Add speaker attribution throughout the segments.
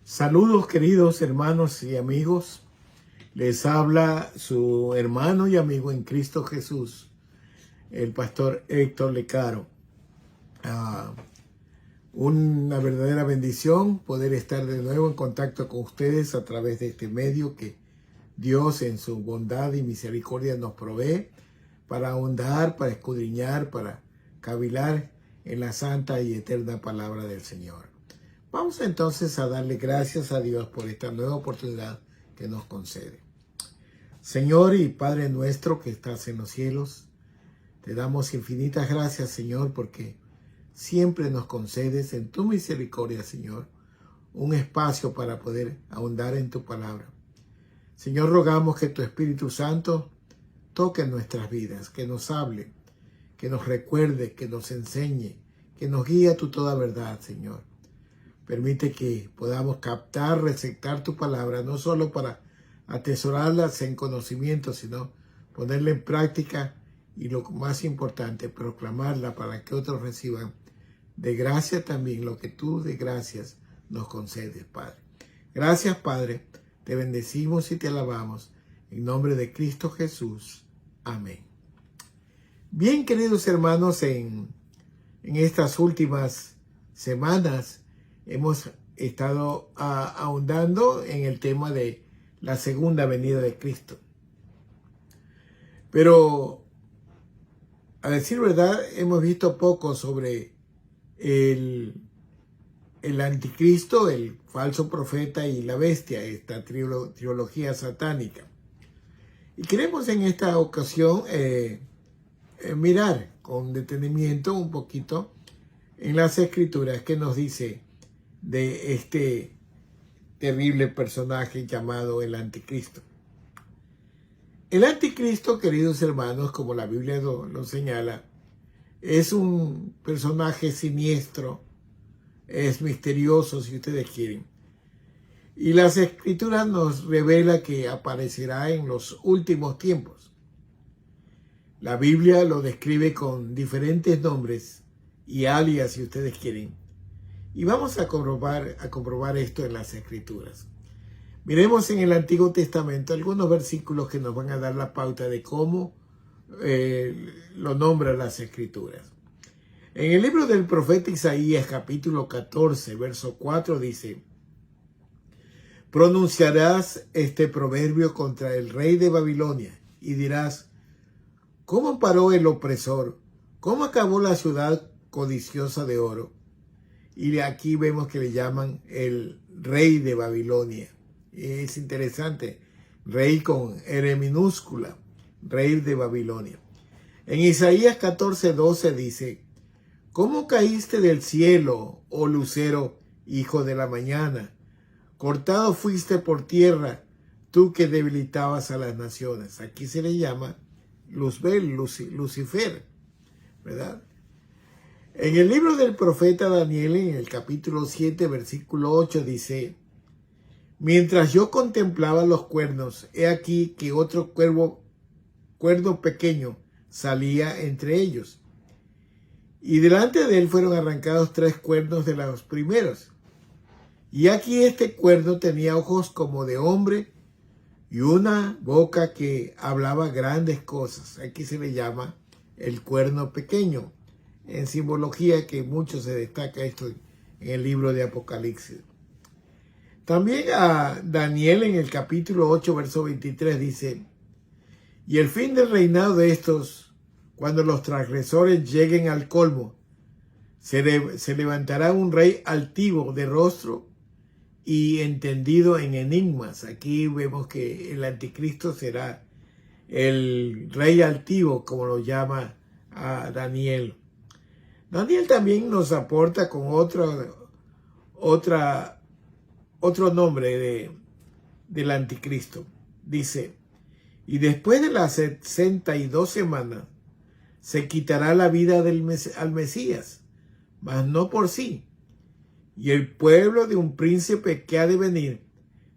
Speaker 1: Saludos queridos hermanos y amigos, les habla su hermano y amigo en Cristo Jesús, el pastor Héctor Lecaro. Una verdadera bendición poder estar de nuevo en contacto con ustedes a través de este medio que Dios en su bondad y misericordia nos provee para ahondar, para escudriñar, para cavilar en la santa y eterna palabra del Señor. Vamos entonces a darle gracias a Dios por esta nueva oportunidad que nos concede. Señor y Padre nuestro que estás en los cielos, te damos infinitas gracias, Señor, porque siempre nos concedes en tu misericordia, Señor, un espacio para poder ahondar en tu palabra. Señor, rogamos que tu Espíritu Santo toque nuestras vidas, que nos hable, que nos recuerde, que nos enseñe, que nos guíe a tu toda verdad, Señor. Permite que podamos captar, receptar tu palabra, no solo para atesorarlas en conocimiento, sino ponerla en práctica y lo más importante, proclamarla para que otros reciban de gracia también lo que tú de gracias nos concedes, Padre. Gracias, Padre, te bendecimos y te alabamos en nombre de Cristo Jesús. Amén. Bien, queridos hermanos, en estas últimas semanas hemos estado ahondando en el tema de la segunda venida de Cristo. Pero, a decir verdad, hemos visto poco sobre el anticristo, el falso profeta y la bestia, esta trilogía satánica. Y queremos en esta ocasión mirar con detenimiento un poquito en las Escrituras que nos dice de este terrible personaje llamado el anticristo. El anticristo, queridos hermanos, como la Biblia lo señala, es un personaje siniestro, es misterioso si ustedes quieren. Y las Escrituras nos revela que aparecerá en los últimos tiempos. La Biblia lo describe con diferentes nombres y alias si ustedes quieren. Y vamos a comprobar esto en las Escrituras. Miremos en el Antiguo Testamento algunos versículos que nos van a dar la pauta de cómo lo nombran las Escrituras. En el libro del profeta Isaías, capítulo 14, verso 4, dice: pronunciarás este proverbio contra el rey de Babilonia y dirás: ¿cómo paró el opresor? ¿Cómo acabó la ciudad codiciosa de oro? Y aquí vemos que le llaman el rey de Babilonia. Es interesante, rey con R minúscula, rey de Babilonia. En Isaías 14:12 dice: ¿cómo caíste del cielo, oh lucero, hijo de la mañana? Cortado fuiste por tierra, tú que debilitabas a las naciones. Aquí se le llama Luzbel, Lucifer, ¿verdad? En el libro del profeta Daniel, en el capítulo 7, versículo 8, dice: mientras yo contemplaba los cuernos, he aquí que otro cuerno pequeño salía entre ellos. Y delante de él fueron arrancados 3 cuernos de los primeros. Y aquí este cuerno tenía ojos como de hombre y una boca que hablaba grandes cosas. Aquí se le llama el cuerno pequeño. En simbología que mucho se destaca esto en el libro de Apocalipsis. También a Daniel en el capítulo 8, verso 23 dice: y el fin del reinado de estos, cuando los transgresores lleguen al colmo, se levantará un rey altivo de rostro y entendido en enigmas. Aquí vemos que el anticristo será el rey altivo, como lo llama a Daniel. Daniel también nos aporta con otro nombre del anticristo. Dice: y después de las 62 semanas se quitará la vida al Mesías, mas no por sí. Y el pueblo de un príncipe que ha de venir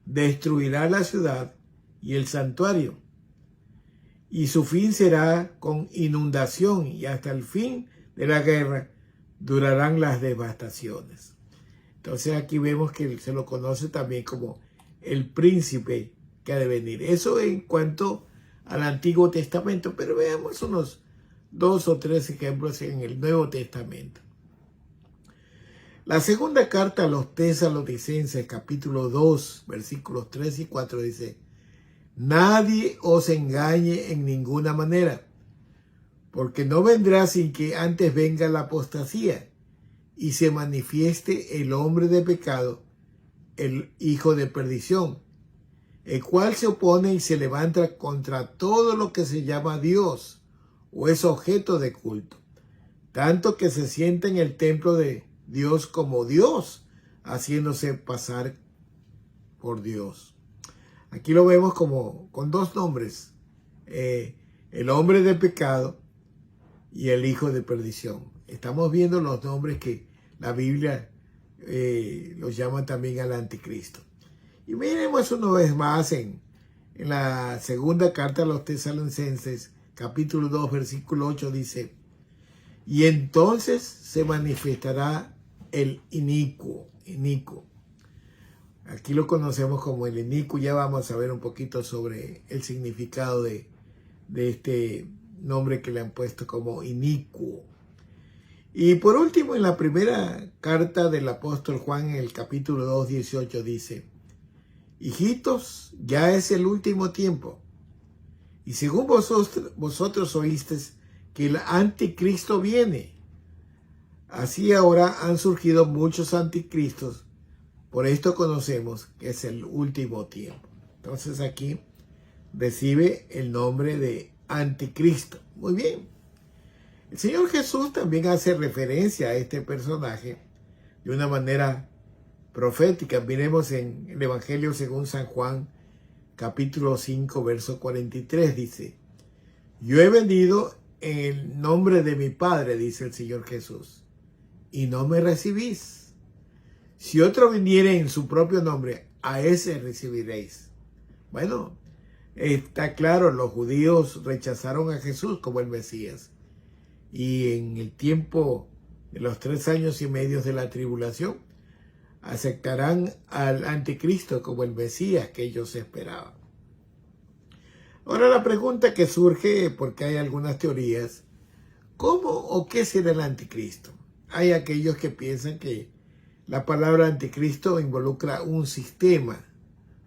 Speaker 1: destruirá la ciudad y el santuario. Y su fin será con inundación, y hasta el fin de la guerra durarán las devastaciones. Entonces aquí vemos que se lo conoce también como el príncipe que ha de venir. Eso en cuanto al Antiguo Testamento, pero veamos unos 2 o 3 ejemplos en el Nuevo Testamento. La segunda carta a los Tesalonicenses, capítulo 2, versículos 3 y 4 dice: nadie os engañe en ninguna manera, porque no vendrá sin que antes venga la apostasía y se manifieste el hombre de pecado, el hijo de perdición, el cual se opone y se levanta contra todo lo que se llama Dios o es objeto de culto, tanto que se sienta en el templo de Dios como Dios, haciéndose pasar por Dios. Aquí lo vemos como con dos nombres, el hombre de pecado y el hijo de perdición. Estamos viendo los nombres que la Biblia los llama también al anticristo. Y miremos una vez más en la segunda carta a los Tesalonicenses, capítulo 2, versículo 8, dice: y entonces se manifestará el inicuo. Aquí lo conocemos como el inicuo. Ya vamos a ver un poquito sobre el significado de este nombre que le han puesto como inicuo. Y por último, en la primera carta del apóstol Juan, en el capítulo 2, 18, dice: hijitos, ya es el último tiempo. Y según vosotros oísteis que el anticristo viene, así ahora han surgido muchos anticristos. Por esto conocemos que es el último tiempo. Entonces aquí recibe el nombre de anticristo. Muy bien. El Señor Jesús también hace referencia a este personaje de una manera profética. Miremos en el Evangelio según San Juan, capítulo 5, verso 43, dice: yo he venido en el nombre de mi Padre, dice el Señor Jesús, y no me recibís. Si otro viniere en su propio nombre, a ese recibiréis. Bueno, está claro, los judíos rechazaron a Jesús como el Mesías. Y en el tiempo de los 3 años y medio de la tribulación, aceptarán al anticristo como el Mesías que ellos esperaban. Ahora la pregunta que surge, porque hay algunas teorías, ¿cómo o qué será el anticristo? Hay aquellos que piensan que la palabra anticristo involucra un sistema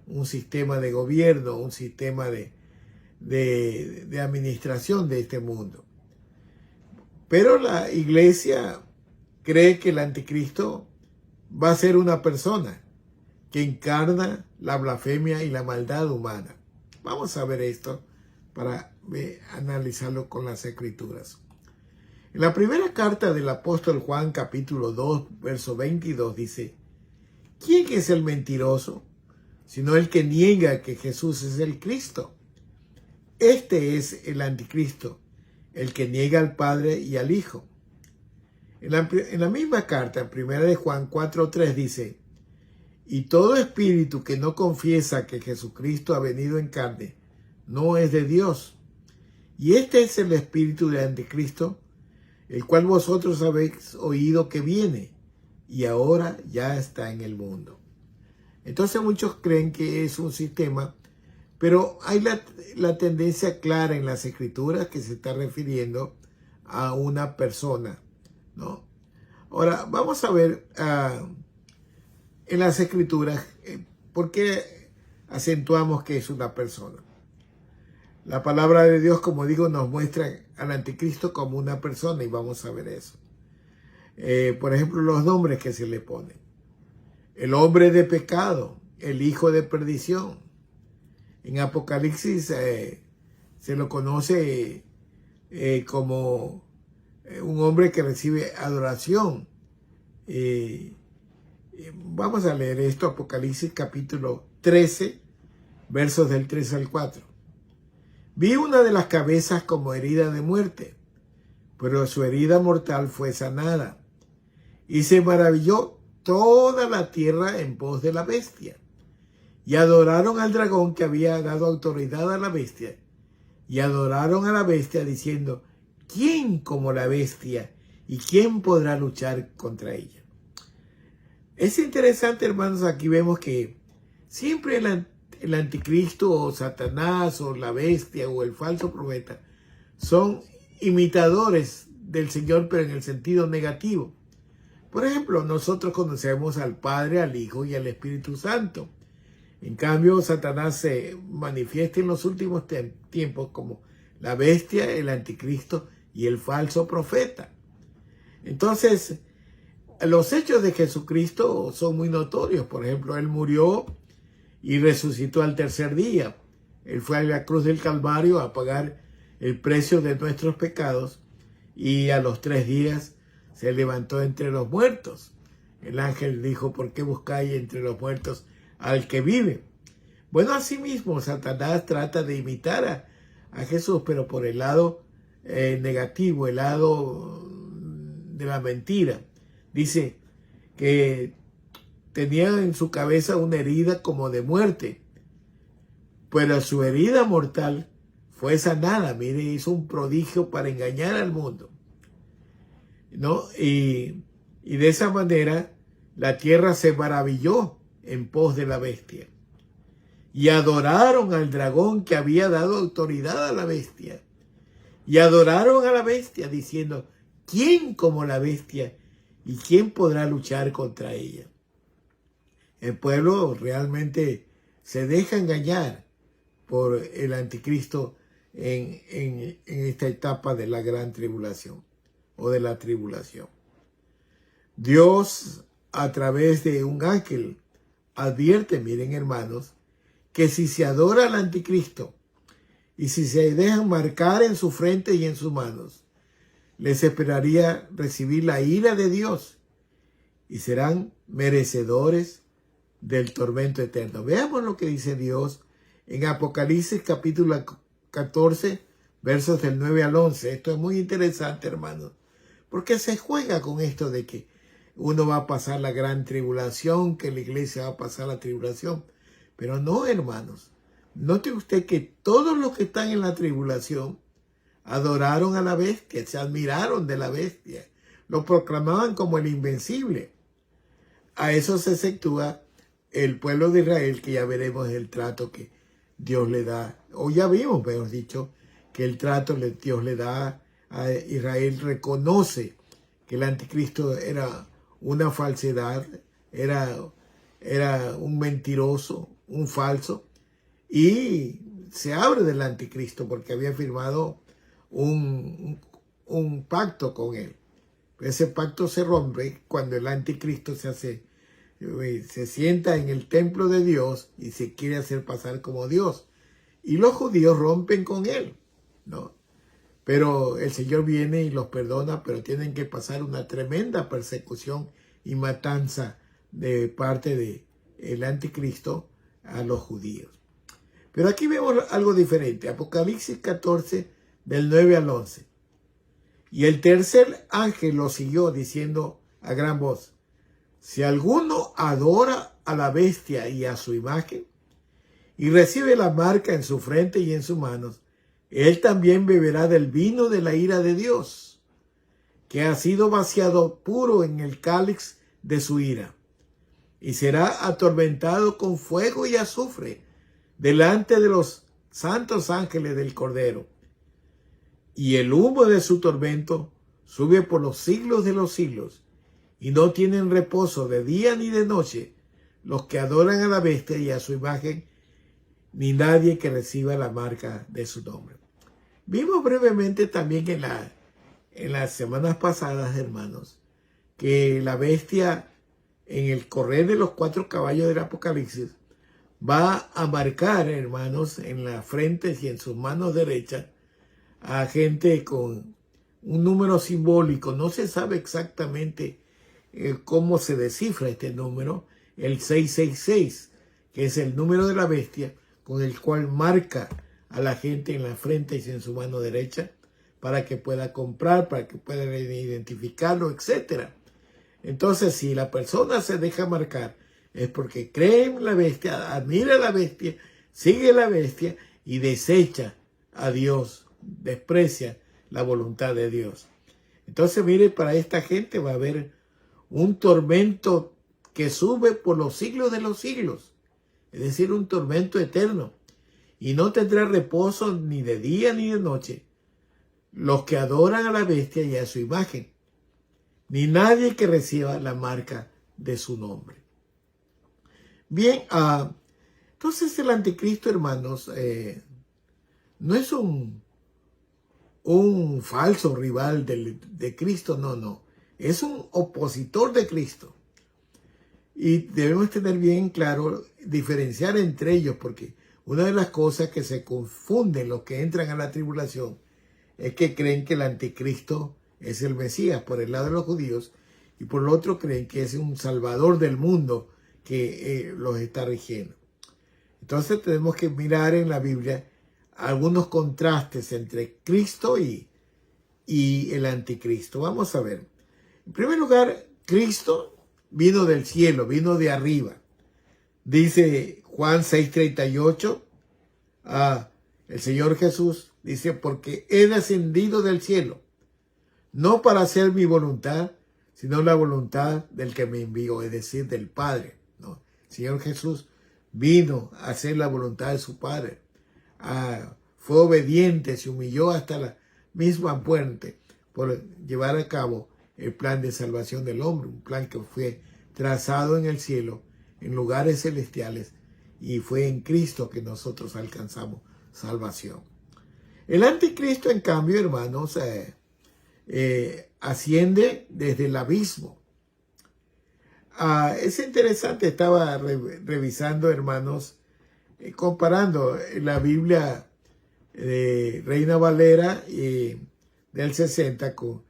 Speaker 1: de gobierno, un sistema de administración de este mundo. Pero la iglesia cree que el anticristo va a ser una persona que encarna la blasfemia y la maldad humana. Vamos a ver esto para analizarlo con las escrituras. En la primera carta del apóstol Juan, capítulo 2, verso 22, dice: ¿quién es el mentiroso, sino el que niega que Jesús es el Cristo? Este es el anticristo, el que niega al Padre y al Hijo. En la misma carta, en primera de Juan 4:3, dice: y todo espíritu que no confiesa que Jesucristo ha venido en carne, no es de Dios. Y este es el espíritu del anticristo, el cual vosotros habéis oído que viene, y ahora ya está en el mundo. Entonces muchos creen que es un sistema, pero hay la tendencia clara en las escrituras que se está refiriendo a una persona, ¿no? Ahora, vamos a ver en las escrituras por qué acentuamos que es una persona. La palabra de Dios, como digo, nos muestra al anticristo como una persona y vamos a ver eso. Por ejemplo, los nombres que se le ponen: el hombre de pecado, el hijo de perdición. En Apocalipsis se lo conoce como un hombre que recibe adoración. Vamos a leer esto, Apocalipsis capítulo 13, versos del 3 al 4. Vi una de las cabezas como herida de muerte, pero su herida mortal fue sanada. Y se maravilló toda la tierra en pos de la bestia. Y adoraron al dragón que había dado autoridad a la bestia. Y adoraron a la bestia diciendo: ¿quién como la bestia? ¿Y quién podrá luchar contra ella? Es interesante, hermanos, aquí vemos que siempre el anticristo o Satanás o la bestia o el falso profeta son imitadores del Señor, pero en el sentido negativo. Por ejemplo, nosotros conocemos al Padre, al Hijo y al Espíritu Santo. En cambio, Satanás se manifiesta en los últimos tiempos como la bestia, el anticristo y el falso profeta. Entonces, los hechos de Jesucristo son muy notorios. Por ejemplo, Él murió y resucitó al tercer día. Él fue a la cruz del Calvario a pagar el precio de nuestros pecados y a los 3 días se levantó entre los muertos. El ángel dijo, ¿por qué buscáis entre los muertos al que vive? Bueno, asimismo, Satanás trata de imitar a Jesús, pero por el lado negativo, el lado de la mentira. Dice que tenía en su cabeza una herida como de muerte, pero su herida mortal fue sanada. Mire, hizo un prodigio para engañar al mundo, ¿no? Y de esa manera la tierra se maravilló en pos de la bestia. Y adoraron al dragón que había dado autoridad a la bestia. Y adoraron a la bestia diciendo, ¿quién como la bestia? ¿Y quién podrá luchar contra ella? El pueblo realmente se deja engañar por el anticristo en esta etapa de la gran tribulación o de la tribulación. Dios, a través de un ángel, advierte, miren hermanos, que si se adora al anticristo y si se dejan marcar en su frente y en sus manos, les esperaría recibir la ira de Dios y serán merecedores del tormento eterno. Veamos lo que dice Dios en Apocalipsis capítulo 14, versos del 9 al 11. Esto es muy interesante, hermanos, porque se juega con esto de que uno va a pasar la gran tribulación, que la iglesia va a pasar la tribulación. Pero no, hermanos. Note usted que todos los que están en la tribulación adoraron a la bestia, se admiraron de la bestia, lo proclamaban como el invencible. A eso se exceptúa el pueblo de Israel, que ya veremos el trato que Dios le da, o ya vimos, mejor dicho, que el trato que Dios le da a Israel. Reconoce que el anticristo era una falsedad, era un mentiroso, un falso, y se abre del anticristo porque había firmado un pacto con él. Ese pacto se rompe cuando el anticristo se sienta en el templo de Dios y se quiere hacer pasar como Dios. Y los judíos rompen con él, ¿no? Pero el Señor viene y los perdona, pero tienen que pasar una tremenda persecución y matanza de parte del anticristo a los judíos. Pero aquí vemos algo diferente. Apocalipsis 14, del 9 al 11. Y el tercer ángel lo siguió diciendo a gran voz, si alguno adora a la bestia y a su imagen, y recibe la marca en su frente y en sus manos, él también beberá del vino de la ira de Dios, que ha sido vaciado puro en el cáliz de su ira, y será atormentado con fuego y azufre delante de los santos ángeles del Cordero. Y el humo de su tormento sube por los siglos de los siglos, y no tienen reposo de día ni de noche los que adoran a la bestia y a su imagen, ni nadie que reciba la marca de su nombre. Vimos brevemente también en las semanas pasadas, hermanos, que la bestia en el correr de los 4 caballos del Apocalipsis va a marcar, hermanos, en las frentes y en sus manos derechas a gente con un número simbólico. No se sabe exactamente cómo se descifra este número, el 666, que es el número de la bestia, con el cual marca a la gente en la frente y en su mano derecha para que pueda comprar, para que pueda identificarlo, etc. Entonces, si la persona se deja marcar, es porque cree en la bestia, admira a la bestia, sigue a la bestia y desecha a Dios, desprecia la voluntad de Dios. Entonces, mire, para esta gente va a haber un tormento que sube por los siglos de los siglos, es decir, un tormento eterno, y no tendrá reposo ni de día ni de noche los que adoran a la bestia y a su imagen, ni nadie que reciba la marca de su nombre. Bien, entonces el anticristo, hermanos, no es un falso rival de Cristo, no. Es un opositor de Cristo. Y debemos tener bien claro, diferenciar entre ellos, porque una de las cosas que se confunden los que entran a la tribulación es que creen que el anticristo es el Mesías por el lado de los judíos, y por el otro creen que es un salvador del mundo que los está rigiendo. Entonces tenemos que mirar en la Biblia algunos contrastes entre Cristo y el anticristo. Vamos a ver. En primer lugar, Cristo vino del cielo, vino de arriba. Dice Juan 6:38, el Señor Jesús dice, porque he descendido del cielo, no para hacer mi voluntad, sino la voluntad del que me envió, es decir, del Padre, ¿no? El Señor Jesús vino a hacer la voluntad de su Padre. Fue obediente, se humilló hasta la misma muerte por llevar a cabo el plan de salvación del hombre, un plan que fue trazado en el cielo, en lugares celestiales, y fue en Cristo que nosotros alcanzamos salvación. El anticristo, en cambio, hermanos, asciende desde el abismo. Es interesante, estaba revisando, hermanos, comparando la Biblia de Reina Valera del 60 con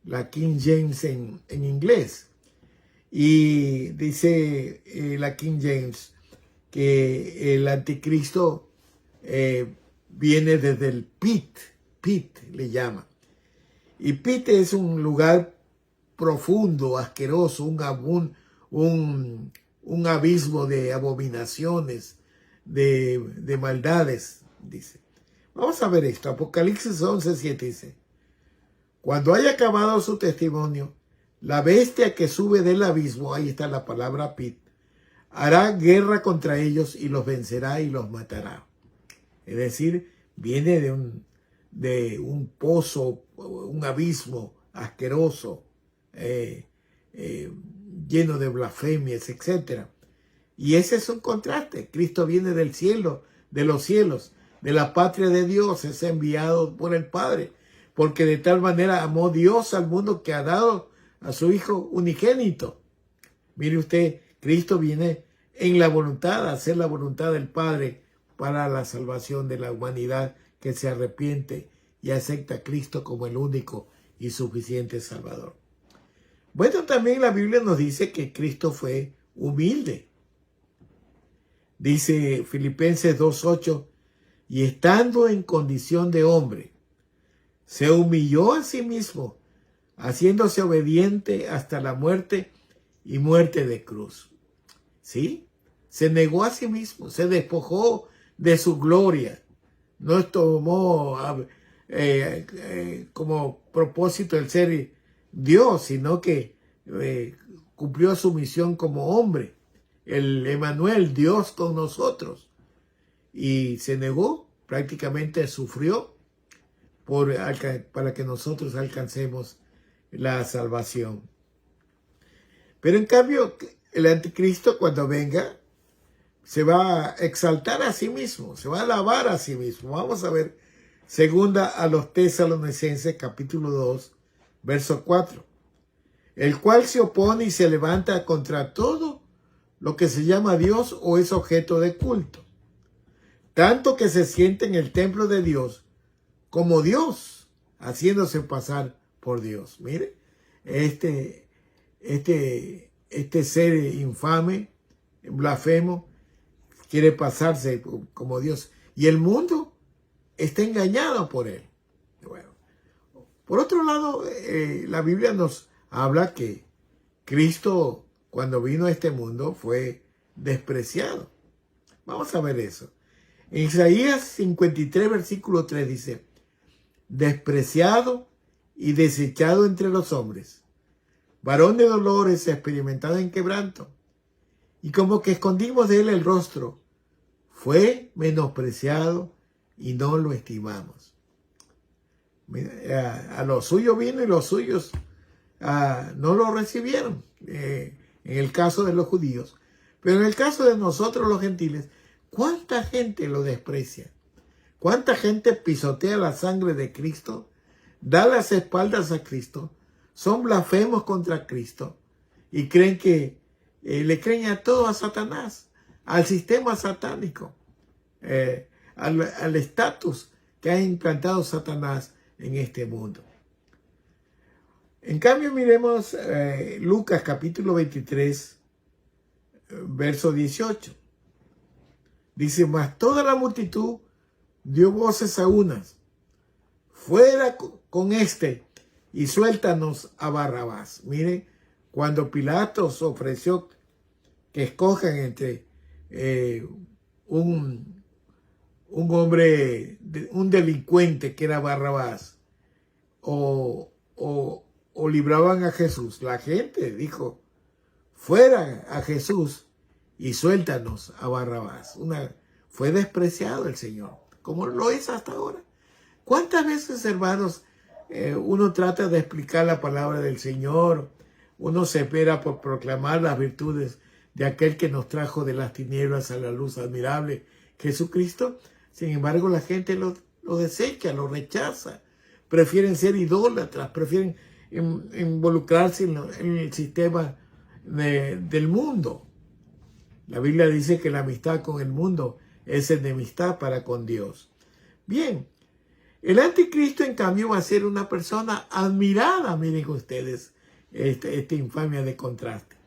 Speaker 1: la King James en inglés. Y dice la King James que el anticristo viene desde el pit le llama. Y pit es un lugar profundo, asqueroso, un abismo de abominaciones, de maldades, dice. Vamos a ver esto. Apocalipsis 11:7 dice, cuando haya acabado su testimonio, la bestia que sube del abismo, ahí está la palabra pit, hará guerra contra ellos y los vencerá y los matará. Es decir, viene de un pozo, un abismo asqueroso, lleno de blasfemias, etc. Y ese es un contraste. Cristo viene del cielo, de los cielos, de la patria de Dios, es enviado por el Padre, porque de tal manera amó Dios al mundo que ha dado a su Hijo unigénito. Mire usted, Cristo viene en la voluntad, a hacer la voluntad del Padre para la salvación de la humanidad que se arrepiente y acepta a Cristo como el único y suficiente Salvador. Bueno, también la Biblia nos dice que Cristo fue humilde. Dice Filipenses 2:8, y estando en condición de hombre, se humilló a sí mismo, haciéndose obediente hasta la muerte y muerte de cruz. ¿Sí? Se negó a sí mismo, se despojó de su gloria. No tomó como propósito el ser Dios, sino que cumplió su misión como hombre. El Emmanuel, Dios con nosotros. Y se negó, prácticamente sufrió para que nosotros alcancemos la salvación. Pero en cambio, el anticristo cuando venga, se va a exaltar a sí mismo, se va a alabar a sí mismo. Vamos a ver, segunda a los Tesalonicenses, capítulo 2, verso 4. El cual se opone y se levanta contra todo lo que se llama Dios o es objeto de culto, tanto que se siente en el templo de Dios como Dios, haciéndose pasar por Dios. Mire, este ser infame, blasfemo, quiere pasarse como Dios. Y el mundo está engañado por él. Bueno, por otro lado, la Biblia nos habla que Cristo, cuando vino a este mundo, fue despreciado. Vamos a ver eso. En Isaías 53, versículo 3 dice, despreciado y desechado entre los hombres, varón de dolores, experimentado en quebranto, y como que escondimos de él el rostro. Fue menospreciado y no lo estimamos. A los suyos vino y los suyos no lo recibieron, en el caso de los judíos. Pero en el caso de nosotros los gentiles, ¿cuánta gente lo desprecia? ¿Cuánta gente pisotea la sangre de Cristo? Da las espaldas a Cristo, son blasfemos contra Cristo y creen que le creen a todo a Satanás, al sistema satánico, al estatus que ha implantado Satanás en este mundo. En cambio, miremos Lucas capítulo 23, verso 18. Dice, mas toda la multitud dio voces a unas, fuera con este y suéltanos a Barrabás. Miren, cuando Pilatos ofreció que escojan entre un hombre, un delincuente que era Barrabás, o libraban a Jesús, la gente dijo, fuera a Jesús y suéltanos a Barrabás. Fue despreciado el Señor, como lo es hasta ahora. ¿Cuántas veces, hermanos, uno trata de explicar la palabra del Señor? Uno se espera por proclamar las virtudes de aquel que nos trajo de las tinieblas a la luz admirable, Jesucristo. Sin embargo, la gente lo desecha, lo rechaza. Prefieren ser idólatras, prefieren involucrarse en el sistema del mundo. La Biblia dice que la amistad con el mundo es enemistad para con Dios. Bien, el anticristo en cambio va a ser una persona admirada, miren ustedes, esta infamia de contraste.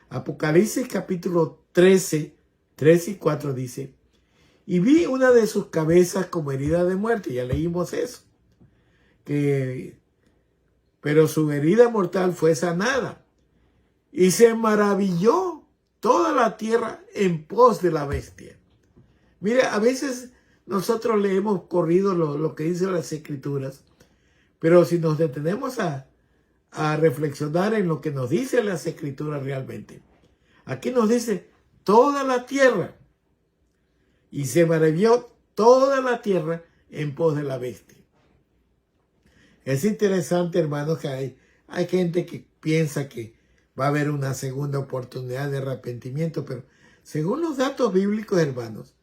Speaker 1: Apocalipsis capítulo 13, 3 y 4 dice, y vi una de sus cabezas como herida de muerte, ya leímos eso, pero su herida mortal fue sanada, y se maravilló toda la tierra en pos de la bestia. Mire, a veces nosotros le hemos corrido lo que dicen las Escrituras, pero si nos detenemos a reflexionar en lo que nos dicen las Escrituras realmente, aquí nos dice toda la tierra, y se maravilló toda la tierra en pos de la bestia. Es interesante, hermanos, que hay gente que piensa que va a haber una segunda oportunidad de arrepentimiento, pero según los datos bíblicos, hermanos,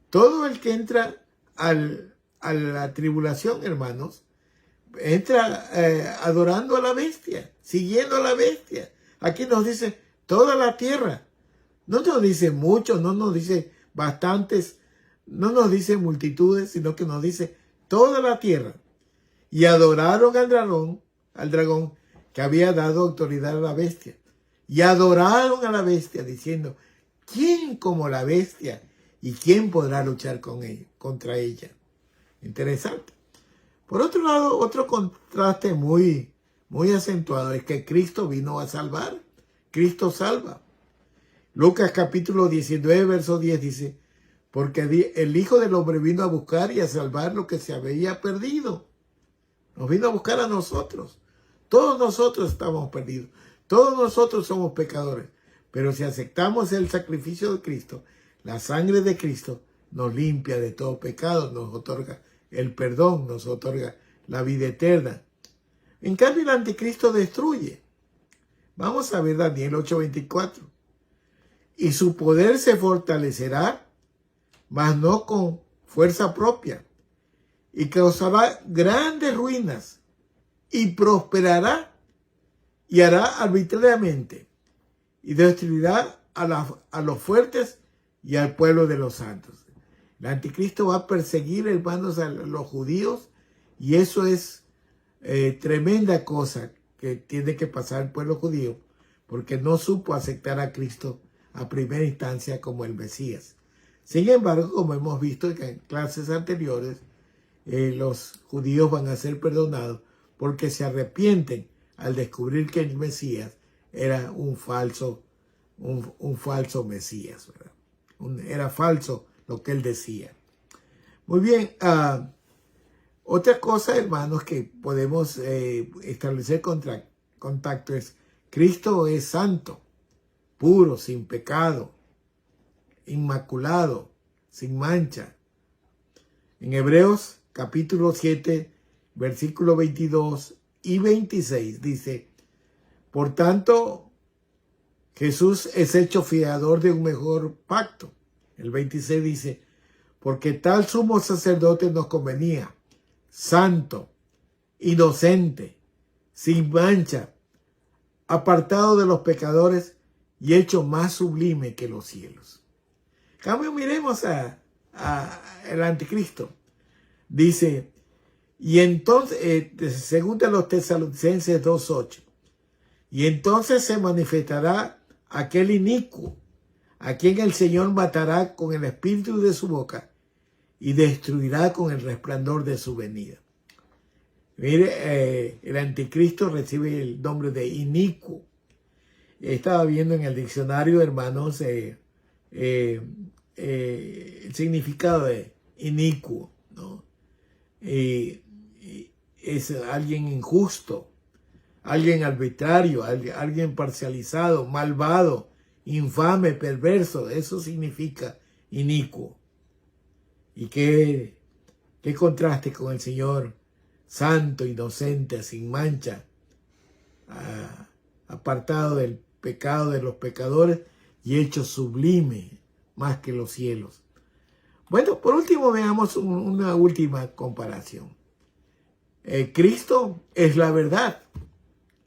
Speaker 1: todo el que entra a la tribulación, hermanos, entra adorando a la bestia, siguiendo a la bestia. Aquí nos dice toda la tierra. No nos dice muchos, no nos dice bastantes, no nos dice multitudes, sino que nos dice toda la tierra. Y adoraron al dragón que había dado autoridad a la bestia. Y adoraron a la bestia diciendo, ¿quién como la bestia? ¿Y quién podrá luchar contra ella? Interesante. Por otro lado, otro contraste muy acentuado es que Cristo vino a salvar. Cristo salva. Lucas capítulo 19, verso 10 dice, porque el Hijo del Hombre vino a buscar y a salvar lo que se había perdido. Nos vino a buscar a nosotros. Todos nosotros estamos perdidos. Todos nosotros somos pecadores. Pero si aceptamos el sacrificio de Cristo, la sangre de Cristo nos limpia de todo pecado, nos otorga el perdón, nos otorga la vida eterna. En cambio, el anticristo destruye. Vamos a ver Daniel 8:24. Y su poder se fortalecerá, mas no con fuerza propia, y causará grandes ruinas, y prosperará, y hará arbitrariamente, y destruirá a los fuertes y al pueblo de los santos. El anticristo va a perseguir, hermanos, a los judíos, y eso es tremenda cosa que tiene que pasar el pueblo judío, porque no supo aceptar a Cristo a primera instancia como el Mesías. Sin embargo, como hemos visto en clases anteriores, los judíos van a ser perdonados porque se arrepienten al descubrir que el Mesías era un falso Mesías, ¿verdad? Era falso lo que él decía. Muy bien, otra cosa, hermanos, que podemos establecer contacto es Cristo es santo. puro, sin pecado, inmaculado, sin mancha. En Hebreos capítulo 7, versículos 22 y 26 dice: por tanto, Jesús es hecho fiador de un mejor pacto. El 26 dice: porque tal sumo sacerdote nos convenía, santo, inocente, sin mancha, apartado de los pecadores y hecho más sublime que los cielos. En cambio, miremos el anticristo. Dice, y entonces, según los Tesalonicenses 2:8, y entonces se manifestará aquel inicuo, a quien el Señor matará con el espíritu de su boca y destruirá con el resplandor de su venida. Mire, el anticristo recibe el nombre de inicuo. Estaba viendo en el diccionario, hermanos, el significado de inicuo, ¿no? Es alguien injusto, alguien arbitrario, alguien parcializado, malvado, infame, perverso. Eso significa inicuo. Y qué contraste con el Señor, santo, inocente, sin mancha, apartado del pecado de los pecadores y hecho sublime más que los cielos. Bueno, por último veamos una última comparación. Cristo es la verdad,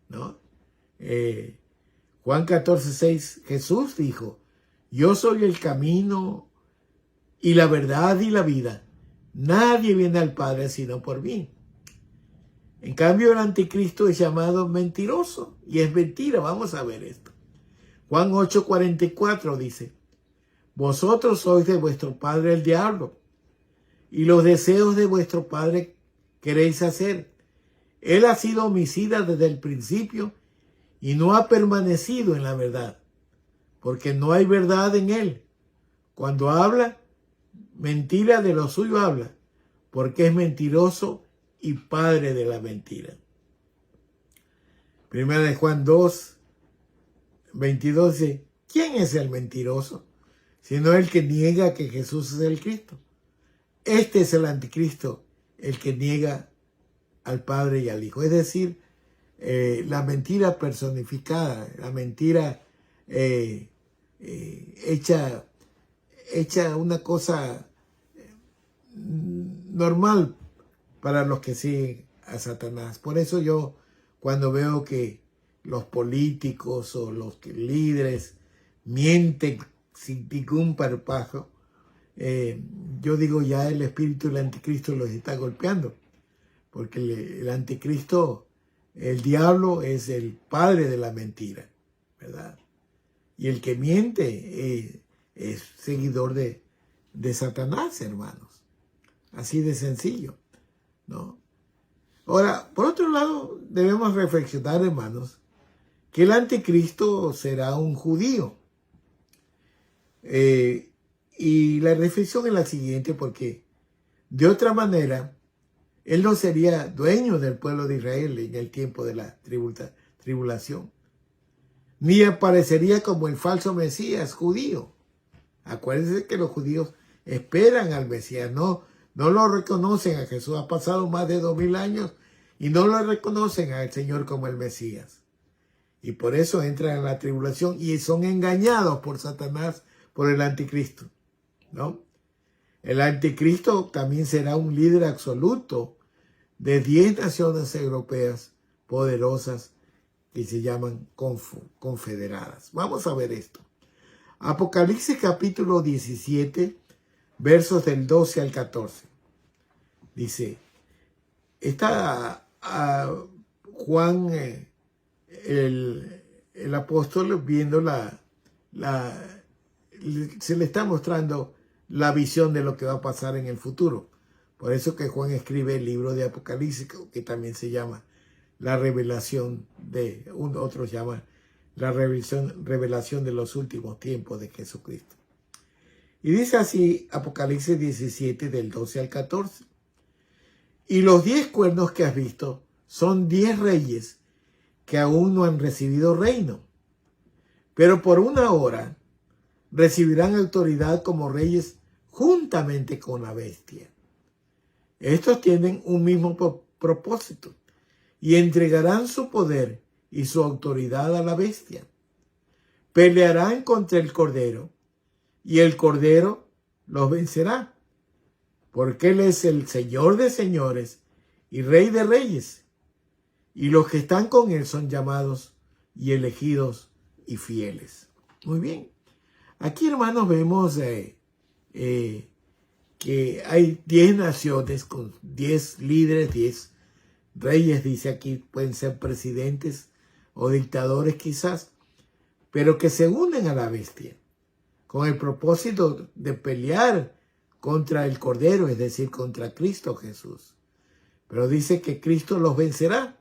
Speaker 1: ¿no? Juan 14:6, Jesús dijo: yo soy el camino y la verdad y la vida. Nadie viene al Padre sino por mí. En cambio, el anticristo es llamado mentiroso y es mentira. Vamos a ver esto. Juan 8:44 dice: vosotros sois de vuestro padre el diablo, y los deseos de vuestro padre queréis hacer. Él ha sido homicida desde el principio y no ha permanecido en la verdad, porque no hay verdad en él. Cuando habla, mentira de lo suyo habla, porque es mentiroso y padre de la mentira. Primera de Juan 2:22 dice: ¿quién es el mentiroso? Sino el que niega que Jesús es el Cristo. Este es el anticristo, el que niega al Padre y al Hijo. Es decir, la mentira personificada, la mentira hecha una cosa normal para los que siguen a Satanás. Por eso yo, cuando veo que los políticos o los líderes mienten sin ningún parpajo, yo digo, ya el espíritu del anticristo los está golpeando, porque el anticristo, el diablo, es el padre de la mentira, ¿verdad? Y el que miente es seguidor de Satanás, hermanos. Así de sencillo, ¿no? Ahora, por otro lado, debemos reflexionar, hermanos, que el anticristo será un judío. Y la reflexión es la siguiente, porque de otra manera, él no sería dueño del pueblo de Israel en el tiempo de la tribulación, ni aparecería como el falso Mesías judío. Acuérdense que los judíos esperan al Mesías, no lo reconocen a Jesús. Ha pasado más de 2000 años y no lo reconocen al Señor como el Mesías. Y por eso entran en la tribulación y son engañados por Satanás, por el anticristo, ¿no? El anticristo también será un líder absoluto de 10 naciones europeas poderosas que se llaman confederadas. Vamos a ver esto. Apocalipsis capítulo 17, versos del 12 al 14. Dice, está Juan, el apóstol, viendo se le está mostrando la visión de lo que va a pasar en el futuro. Por eso que Juan escribe el libro de Apocalipsis, que también se llama la revelación otros llaman la revelación de los últimos tiempos de Jesucristo. Y dice así Apocalipsis 17 del 12 al 14. Y los 10 cuernos que has visto son 10 reyes que aún no han recibido reino, pero por una hora recibirán autoridad como reyes juntamente con la bestia. Estos tienen un mismo propósito y entregarán su poder y su autoridad a la bestia. Pelearán contra el Cordero y el Cordero los vencerá, porque Él es el Señor de señores y Rey de reyes, y los que están con Él son llamados y elegidos y fieles. Muy bien. Aquí, hermanos, vemos que hay 10 naciones con 10 líderes, 10 reyes, dice aquí, pueden ser presidentes o dictadores quizás, pero que se unen a la bestia con el propósito de pelear contra el Cordero, es decir, contra Cristo Jesús. Pero dice que Cristo los vencerá,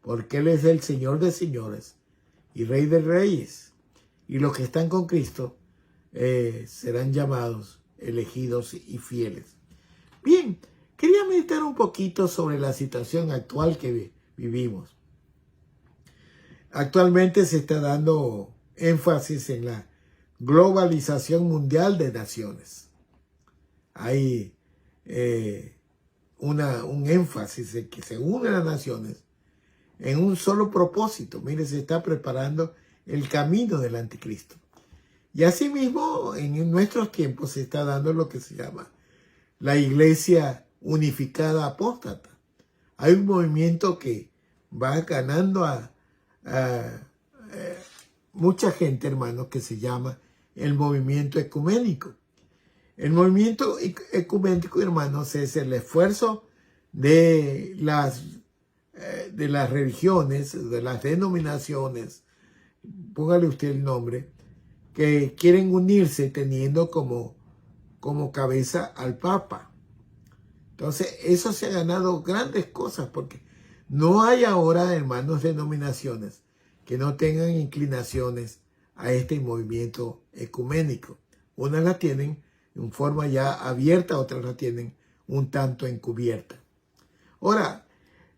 Speaker 1: porque Él es el Señor de señores y Rey de reyes. Y los que están con Cristo serán llamados, elegidos y fieles. Bien, quería meditar un poquito sobre la situación actual que vivimos. Actualmente se está dando énfasis en la globalización mundial de naciones. Hay un énfasis en que se unen las naciones en un solo propósito. Mire, se está preparando el camino del anticristo. Y asimismo, en nuestros tiempos se está dando lo que se llama la Iglesia Unificada Apóstata. Hay un movimiento que va ganando a mucha gente, hermanos, que se llama el movimiento ecuménico. El movimiento ecuménico, hermanos, es el esfuerzo de las religiones, de las denominaciones, póngale usted el nombre, que quieren unirse teniendo como cabeza al Papa. Entonces, eso se ha ganado grandes cosas, porque no hay ahora, hermanos, denominaciones que no tengan inclinaciones a este movimiento ecuménico. Unas la tienen en forma ya abierta, otras la tienen un tanto encubierta. Ahora,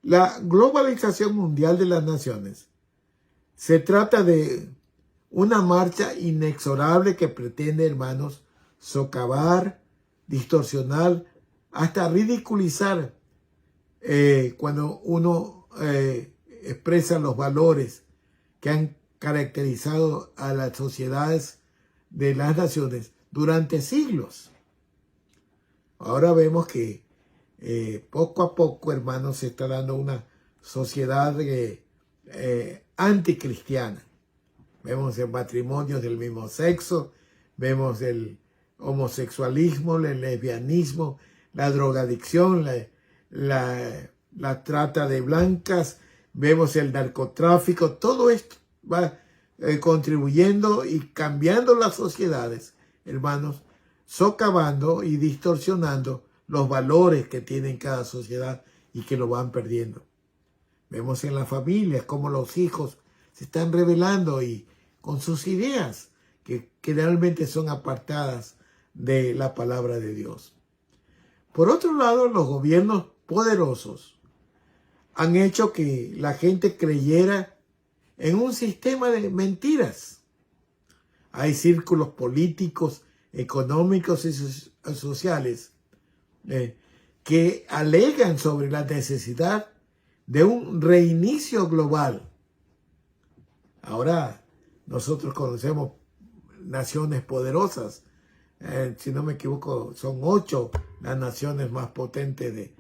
Speaker 1: la globalización mundial de las naciones se trata de una marcha inexorable que pretende, hermanos, socavar, distorsionar, hasta ridiculizar cuando uno expresa los valores que han caracterizado a las sociedades de las naciones durante siglos. Ahora vemos que poco a poco, hermanos, se está dando una sociedad anticristiana. Vemos el matrimonio del mismo sexo, vemos el homosexualismo, el lesbianismo, la drogadicción, la trata de blancas, vemos el narcotráfico. Todo esto va contribuyendo y cambiando las sociedades, hermanos, socavando y distorsionando los valores que tiene cada sociedad y que lo van perdiendo. Vemos en las familias cómo los hijos se están rebelando y con sus ideas que realmente son apartadas de la palabra de Dios. Por otro lado, los gobiernos poderosos han hecho que la gente creyera en un sistema de mentiras. Hay círculos políticos, económicos y sociales que alegan sobre la necesidad de un reinicio global. Ahora nosotros conocemos naciones poderosas. Si no me equivoco, son 8 las naciones más potentes,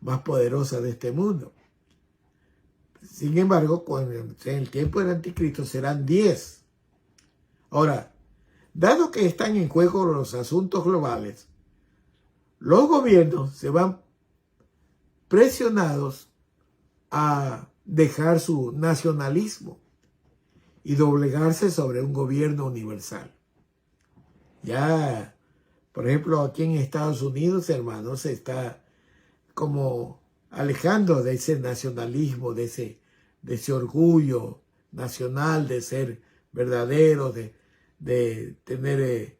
Speaker 1: más poderosas de este mundo. Sin embargo, en el tiempo del anticristo serán 10. Ahora, dado que están en juego los asuntos globales, los gobiernos se van presionados a dejar su nacionalismo y doblegarse sobre un gobierno universal. Ya, por ejemplo, aquí en Estados Unidos, hermanos, se está como alejando de ese nacionalismo, de ese orgullo nacional, de ser verdadero, de tener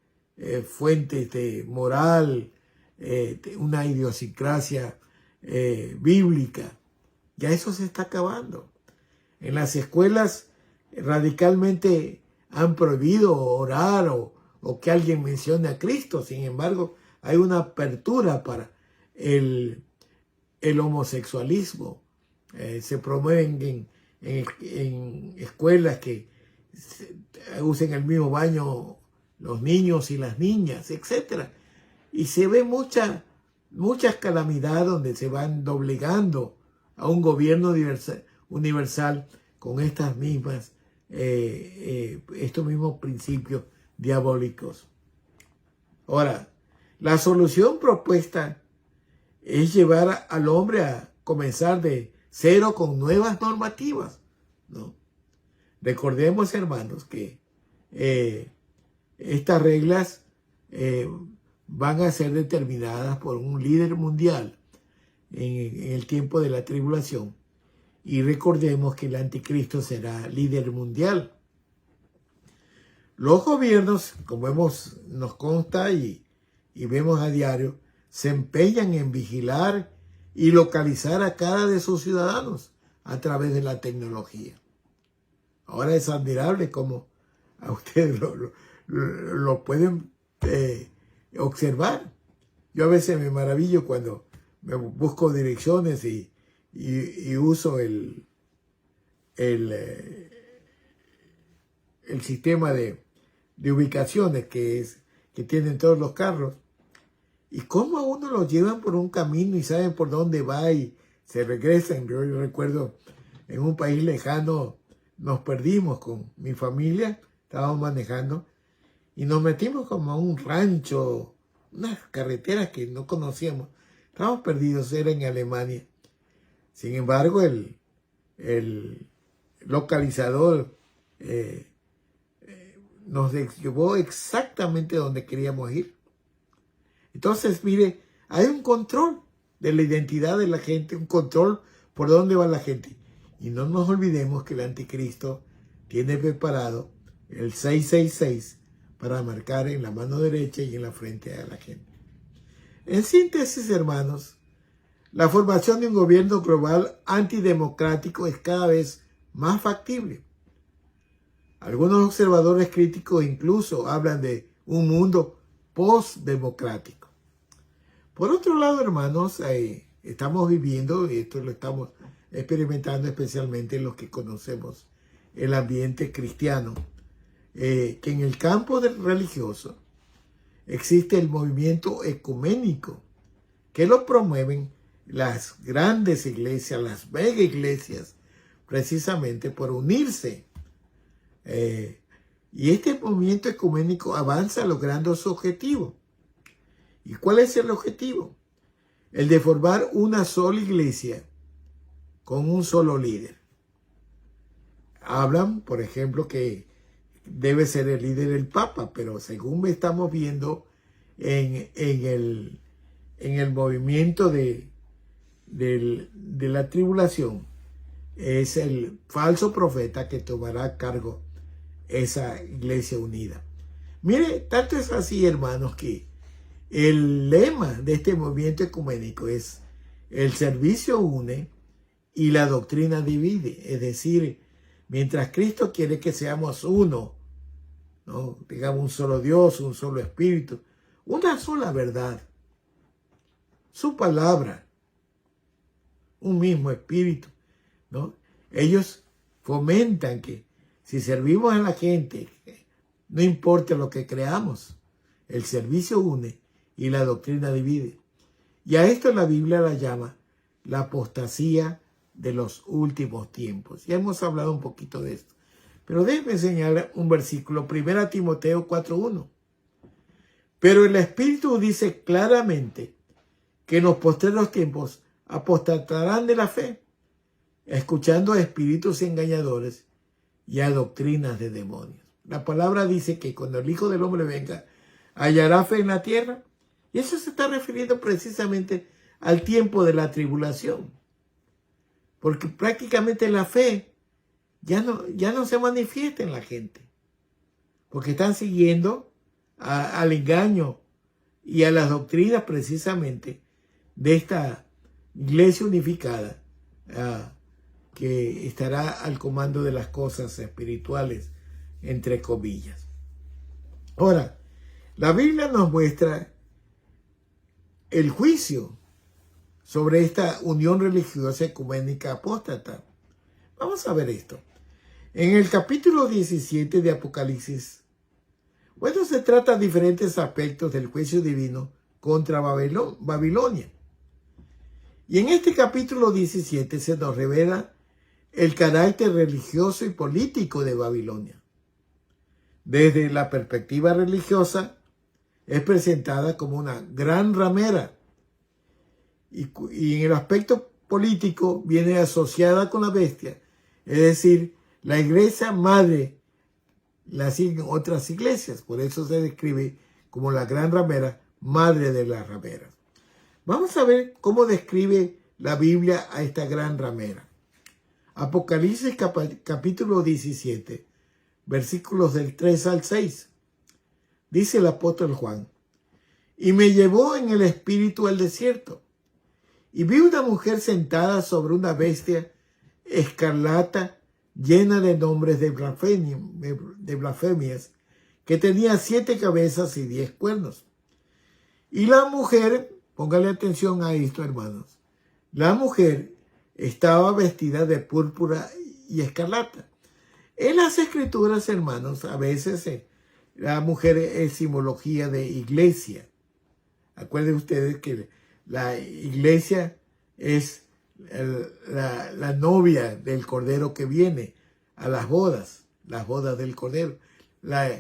Speaker 1: fuentes de moral, una idiosincrasia bíblica. Ya eso se está acabando. En las escuelas radicalmente han prohibido orar o que alguien mencione a Cristo. Sin embargo, hay una apertura para el homosexualismo. Se promueven en escuelas que usen el mismo baño los niños y las niñas, etc. Y se ve muchas calamidades donde se van doblegando a un gobierno universal con estos mismos principios diabólicos. Ahora, la solución propuesta es llevar al hombre a comenzar de cero con nuevas normativas, ¿no? Recordemos, hermanos, que estas reglas van a ser determinadas por un líder mundial en el tiempo de la tribulación. Y recordemos que el anticristo será líder mundial. Los gobiernos, como nos consta y vemos a diario, se empeñan en vigilar y localizar a cada de sus ciudadanos a través de la tecnología. Ahora es admirable cómo a ustedes lo pueden observar. Yo a veces me maravillo cuando me busco direcciones y uso el sistema de ubicaciones que tienen todos los carros. Y cómo a uno lo llevan por un camino y saben por dónde va y se regresan. Yo recuerdo en un país lejano nos perdimos con mi familia, estábamos manejando y nos metimos como a un rancho, unas carreteras que no conocíamos. Estábamos perdidos, era en Alemania. Sin embargo, el localizador nos llevó exactamente donde queríamos ir. Entonces, mire, hay un control de la identidad de la gente, un control por dónde va la gente. Y no nos olvidemos que el anticristo tiene preparado el 666 para marcar en la mano derecha y en la frente a la gente. En síntesis, hermanos, la formación de un gobierno global antidemocrático es cada vez más factible. Algunos observadores críticos incluso hablan de un mundo postdemocrático. Por otro lado, hermanos, estamos viviendo, y esto lo estamos experimentando especialmente los que conocemos el ambiente cristiano, que en el campo religioso existe el movimiento ecuménico, que lo promueven las grandes iglesias, las mega iglesias, precisamente por unirse. Y este movimiento ecuménico avanza logrando su objetivo. ¿Y cuál es el objetivo? El de formar una sola iglesia con un solo líder. Hablan, por ejemplo, que debe ser el líder el Papa, pero según estamos viendo en el movimiento de la tribulación, es el falso profeta que tomará a cargo esa iglesia unida. Mire, tanto es así, hermanos, que el lema de este movimiento ecuménico es: el servicio une y la doctrina divide. Es decir, mientras Cristo quiere que seamos uno, ¿no? Digamos, un solo Dios, un solo Espíritu, una sola verdad, su palabra, un mismo Espíritu, ¿no? Ellos fomentan que si servimos a la gente, no importa lo que creamos, el servicio une y la doctrina divide. Y a esto la Biblia la llama la apostasía de los últimos tiempos. Ya hemos hablado un poquito de esto. Pero déjenme enseñarle un versículo, 1 Timoteo 4:1. Pero el Espíritu dice claramente que en los postreros tiempos apostatarán de la fe, escuchando a espíritus engañadores y a doctrinas de demonios. La palabra dice que cuando el Hijo del Hombre venga, hallará fe en la tierra. Y eso se está refiriendo precisamente al tiempo de la tribulación. Porque prácticamente la fe ya no se manifiesta en la gente. Porque están siguiendo al engaño y a las doctrinas precisamente de esta iglesia unificada que estará al comando de las cosas espirituales entre comillas. Ahora, la Biblia nos muestra el juicio sobre esta unión religiosa ecuménica apóstata. Vamos a ver esto. En el capítulo 17 de Apocalipsis, bueno, se trata de diferentes aspectos del juicio divino contra Babilonia. Y en este capítulo 17 se nos revela el carácter religioso y político de Babilonia. Desde la perspectiva religiosa, es presentada como una gran ramera. Y en el aspecto político viene asociada con la bestia. Es decir, la iglesia madre la siguen otras iglesias. Por eso se describe como la gran ramera, madre de las rameras. Vamos a ver cómo describe la Biblia a esta gran ramera. Apocalipsis capítulo 17, versículos del 3 al 6. Dice el apóstol Juan: y me llevó en el espíritu al desierto, y vi una mujer sentada sobre una bestia escarlata llena de nombres de blasfemias, que tenía 7 cabezas y 10 cuernos. Y la mujer, póngale atención a esto, hermanos, la mujer estaba vestida de púrpura y escarlata. En las escrituras, hermanos, a veces la mujer es simbología de iglesia. Acuerden ustedes que la iglesia es la novia del Cordero que viene a las bodas del Cordero. La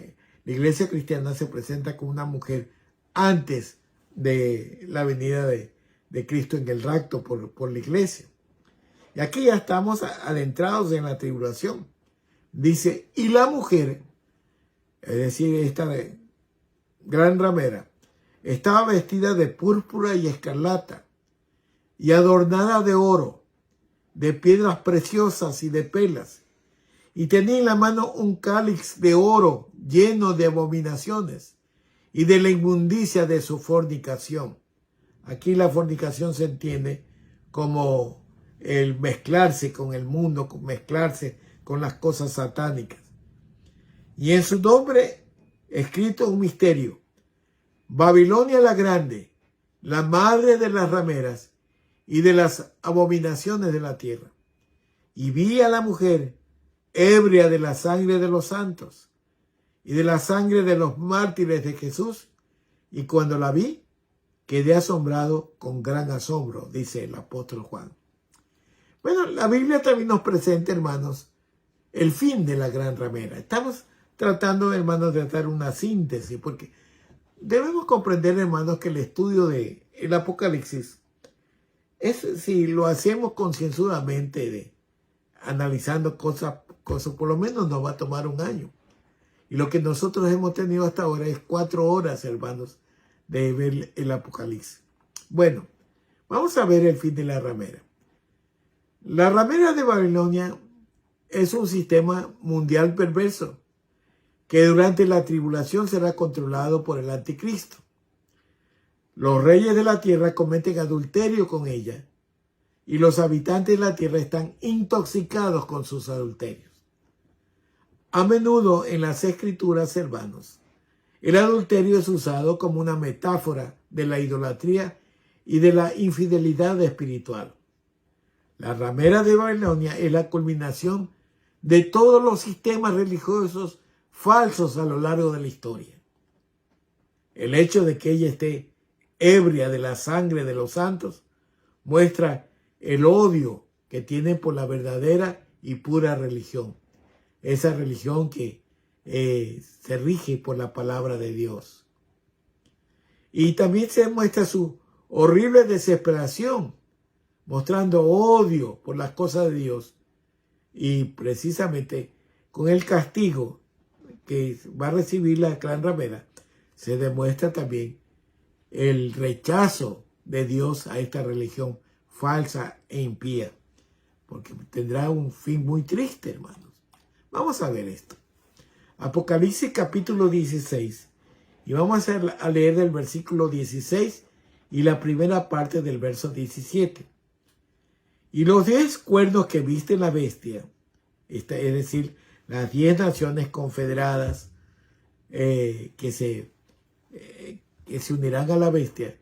Speaker 1: iglesia cristiana se presenta como una mujer antes de la venida de Cristo en el rapto por la iglesia. Y aquí ya estamos adentrados en la tribulación. Dice, y la mujer, es decir, esta gran ramera, estaba vestida de púrpura y escarlata, y adornada de oro, de piedras preciosas y de perlas, y tenía en la mano un cáliz de oro lleno de abominaciones y de la inmundicia de su fornicación. Aquí la fornicación se entiende como el mezclarse con el mundo, mezclarse con las cosas satánicas. Y en su nombre escrito un misterio: Babilonia la Grande, la madre de las rameras y de las abominaciones de la tierra. Y vi a la mujer ebria de la sangre de los santos y de la sangre de los mártires de Jesús, y cuando la vi, quedé asombrado con gran asombro, dice el apóstol Juan. Bueno, la Biblia también nos presenta, hermanos, el fin de la gran ramera. Estamos tratando, hermanos, de dar una síntesis, porque debemos comprender, hermanos, que el estudio del Apocalipsis si lo hacemos concienzudamente, analizando cosas, por lo menos nos va a tomar un año. Y lo que nosotros hemos tenido hasta ahora es 4 horas, hermanos, de ver el Apocalipsis. Bueno, vamos a ver el fin de la ramera. La ramera de Babilonia es un sistema mundial perverso que durante la tribulación será controlado por el anticristo. Los reyes de la tierra cometen adulterio con ella, y los habitantes de la tierra están intoxicados con sus adulterios. A menudo en las escrituras, hermanos, el adulterio es usado como una metáfora de la idolatría y de la infidelidad espiritual. La ramera de Babilonia es la culminación de todos los sistemas religiosos falsos a lo largo de la historia. El hecho de que ella esté ebria de la sangre de los santos muestra el odio que tienen por la verdadera y pura religión. Esa religión que se rige por la palabra de Dios. Y también se muestra su horrible desesperación, mostrando odio por las cosas de Dios. Y precisamente con el castigo que va a recibir la gran ramera, se demuestra también el rechazo de Dios a esta religión falsa e impía, porque tendrá un fin muy triste, hermanos. Vamos a ver esto. Apocalipsis capítulo 16, y vamos a leer del versículo 16 y la primera parte del verso 17. Y los 10 cuernos que viste la bestia, es decir, las 10 naciones confederadas que se unirán a la bestia,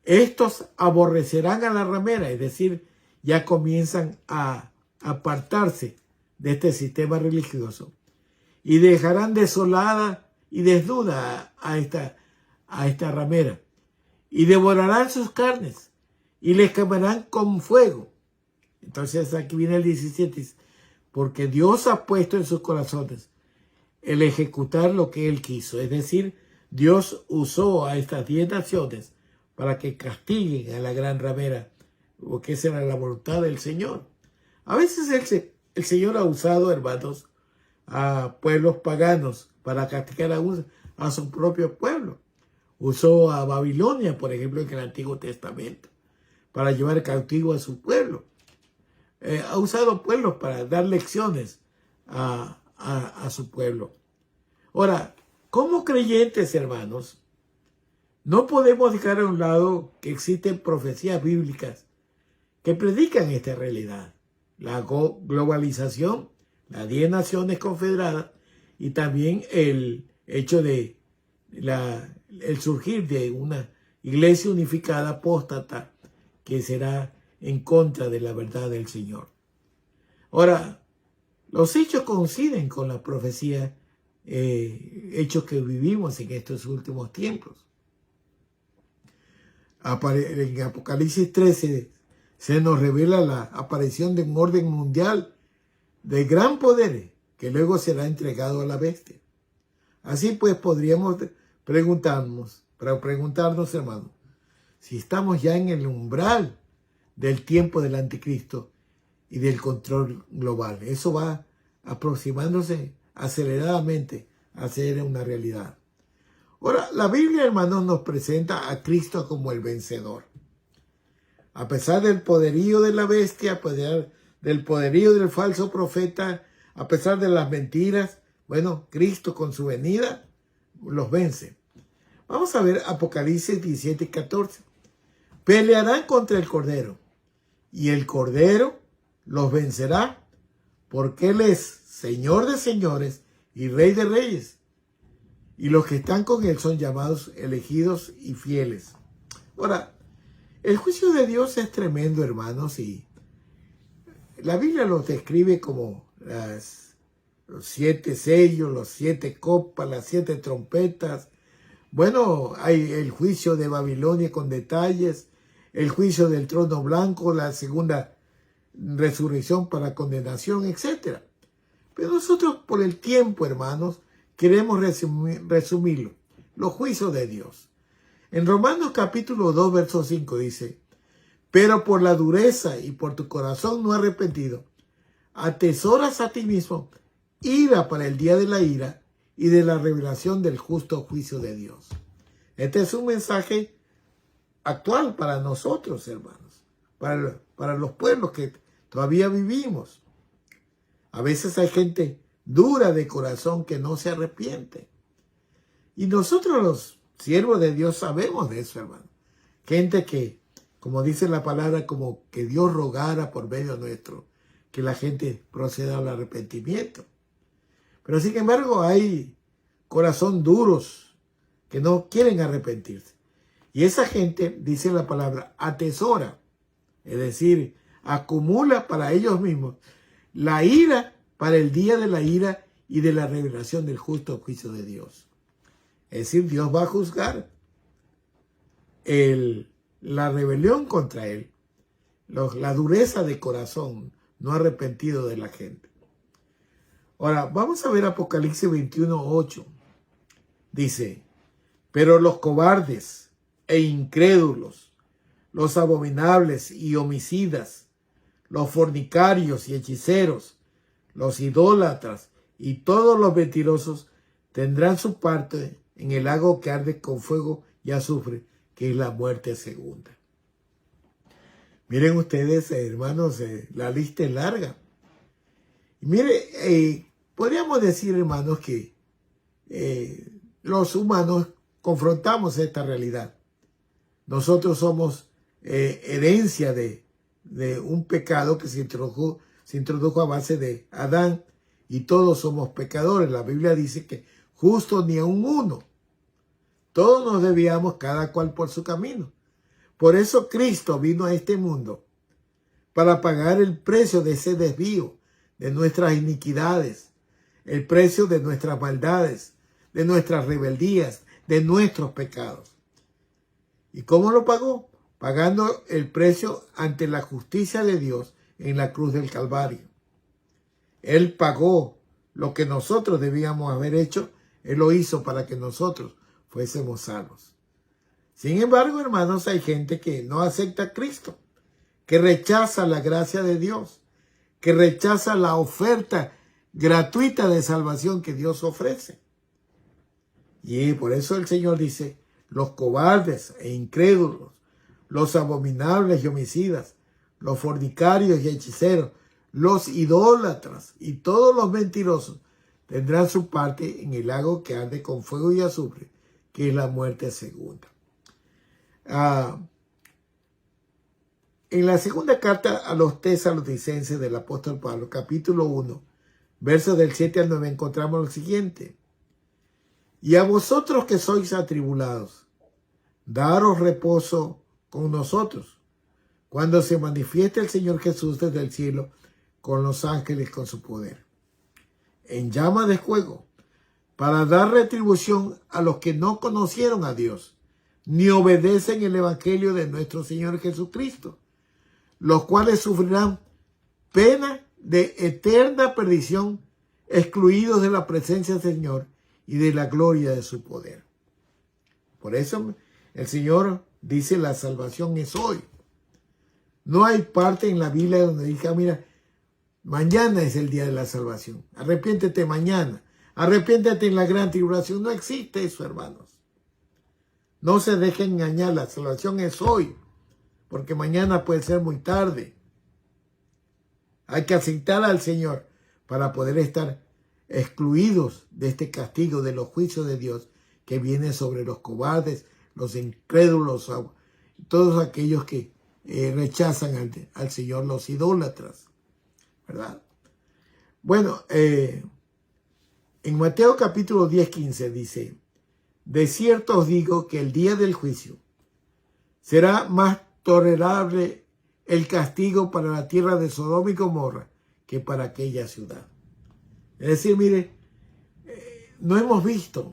Speaker 1: estos aborrecerán a la ramera, es decir, ya comienzan a apartarse de este sistema religioso y dejarán desolada y desnuda a esta ramera y devorarán sus carnes y les quemarán con fuego. Entonces aquí viene el 17, dice, porque Dios ha puesto en sus corazones el ejecutar lo que Él quiso. Es decir, Dios usó a estas 10 naciones para que castiguen a la gran ramera, porque esa era la voluntad del Señor. A veces el Señor ha usado, hermanos, a pueblos paganos para castigar a su propio pueblo. Usó a Babilonia, por ejemplo, en el Antiguo Testamento, para llevar cautivo a su pueblo. Ha usado pueblos para dar lecciones a su pueblo. Ahora, como creyentes, hermanos, no podemos dejar a un lado que existen profecías bíblicas que predican esta realidad. La globalización, las 10 naciones confederadas y también el hecho de el surgir de una iglesia unificada apóstata que será en contra de la verdad del Señor. Ahora, los hechos coinciden con la profecía, hechos que vivimos en estos últimos tiempos. En Apocalipsis 13 se nos revela la aparición de un orden mundial de gran poder que luego será entregado a la bestia. Así pues podríamos preguntarnos, hermanos, si estamos ya en el umbral del tiempo del anticristo y del control global. Eso va aproximándose aceleradamente a ser una realidad. Ahora, la Biblia, hermanos, nos presenta a Cristo como el vencedor. A pesar del poderío de la bestia, a pesar del poderío del falso profeta, a pesar de las mentiras, bueno, Cristo con su venida los vence. Vamos a ver Apocalipsis 17 y 14. Pelearán contra el Cordero, y el Cordero los vencerá, porque Él es Señor de señores y Rey de reyes. Y los que están con Él son llamados elegidos y fieles. Ahora, el juicio de Dios es tremendo, hermanos, y la Biblia los describe como los 7 sellos, los 7 copas, las 7 trompetas. Bueno, hay el juicio de Babilonia con detalles, el juicio del trono blanco, la segunda resurrección para condenación, etc. Pero nosotros, por el tiempo, hermanos, queremos resumirlo. Los juicios de Dios. En Romanos capítulo 2, verso 5 dice, pero por la dureza y por tu corazón no arrepentido, atesoras a ti mismo ira para el día de la ira y de la revelación del justo juicio de Dios. Este es un mensaje actual para nosotros, hermanos, para los pueblos que todavía vivimos. A veces hay gente dura de corazón que no se arrepiente. Y nosotros los siervos de Dios sabemos de eso, hermano. Gente que, como dice la palabra, como que Dios rogara por medio nuestro, que la gente proceda al arrepentimiento. Pero sin embargo hay corazón duros que no quieren arrepentirse. Y esa gente, dice la palabra, atesora, es decir, acumula para ellos mismos la ira para el día de la ira y de la revelación del justo juicio de Dios. Es decir, Dios va a juzgar la rebelión contra Él, la dureza de corazón no arrepentido de la gente. Ahora, vamos a ver Apocalipsis 21:8. Dice, pero los cobardes e incrédulos, los abominables y homicidas, los fornicarios y hechiceros, los idólatras y todos los mentirosos tendrán su parte en el lago que arde con fuego y azufre, que es la muerte segunda. Miren ustedes, hermanos, la lista es larga. Y mire, podríamos decir, hermanos, que los humanos confrontamos esta realidad. Nosotros somos herencia de un pecado que se introdujo a base de Adán y todos somos pecadores. La Biblia dice que justo ni a un uno. Todos nos desviamos, cada cual por su camino. Por eso Cristo vino a este mundo, para pagar el precio de ese desvío, de nuestras iniquidades, el precio de nuestras maldades, de nuestras rebeldías, de nuestros pecados. ¿Y cómo lo pagó? Pagando el precio ante la justicia de Dios en la cruz del Calvario. Él pagó lo que nosotros debíamos haber hecho. Él lo hizo para que nosotros fuésemos salvos. Sin embargo, hermanos, hay gente que no acepta a Cristo, que rechaza la gracia de Dios, que rechaza la oferta gratuita de salvación que Dios ofrece. Y por eso el Señor dice, los cobardes e incrédulos, los abominables y homicidas, los fornicarios y hechiceros, los idólatras y todos los mentirosos tendrán su parte en el lago que arde con fuego y azufre, que es la muerte segunda. En la segunda carta a los tesalonicenses del apóstol Pablo, capítulo 1, versos del 7 al 9, encontramos lo siguiente. Y a vosotros que sois atribulados, daros reposo con nosotros, cuando se manifieste el Señor Jesús desde el cielo con los ángeles con su poder, en llama de fuego, para dar retribución a los que no conocieron a Dios, ni obedecen el evangelio de nuestro Señor Jesucristo, los cuales sufrirán pena de eterna perdición, excluidos de la presencia del Señor y de la gloria de su poder. Por eso el Señor dice, la salvación es hoy. No hay parte en la Biblia donde diga, mira, mañana es el día de la salvación. Arrepiéntete mañana. Arrepiéntete en la gran tribulación. No existe eso, hermanos. No se dejen engañar. La salvación es hoy, porque mañana puede ser muy tarde. Hay que aceptar al Señor para poder estar excluidos de este castigo, de los juicios de Dios que viene sobre los cobardes, los incrédulos, todos aquellos que rechazan al Señor, los idólatras, ¿verdad? Bueno, en Mateo capítulo 10, 15 dice, de cierto os digo que el día del juicio será más tolerable el castigo para la tierra de Sodoma y Gomorra que para aquella ciudad. Es decir, mire, no hemos visto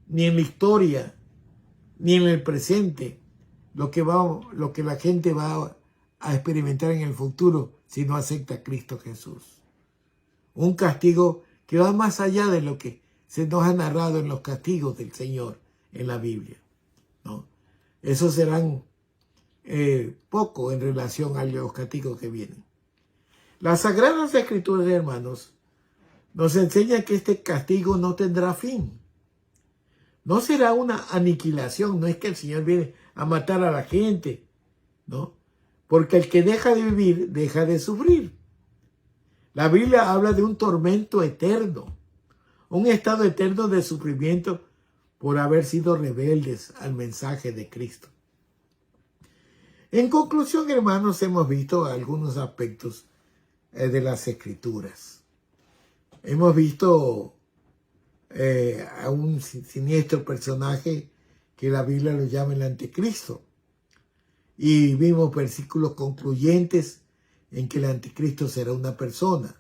Speaker 1: ni en la historia ni en el presente lo que la gente va a experimentar en el futuro si no acepta a Cristo Jesús. Un castigo que va más allá de lo que se nos ha narrado en los castigos del Señor en la Biblia, ¿no? Esos serán poco en relación a los castigos que vienen. Las Sagradas Escrituras, hermanos, nos enseñan que este castigo no tendrá fin. No será una aniquilación, no es que el Señor viene a matar a la gente, ¿no? Porque el que deja de vivir, deja de sufrir. La Biblia habla de un tormento eterno, un estado eterno de sufrimiento por haber sido rebeldes al mensaje de Cristo. En conclusión, hermanos, hemos visto algunos aspectos de las Escrituras. Hemos visto a un siniestro personaje que la Biblia lo llama el anticristo. Y vimos versículos concluyentes en que el anticristo será una persona,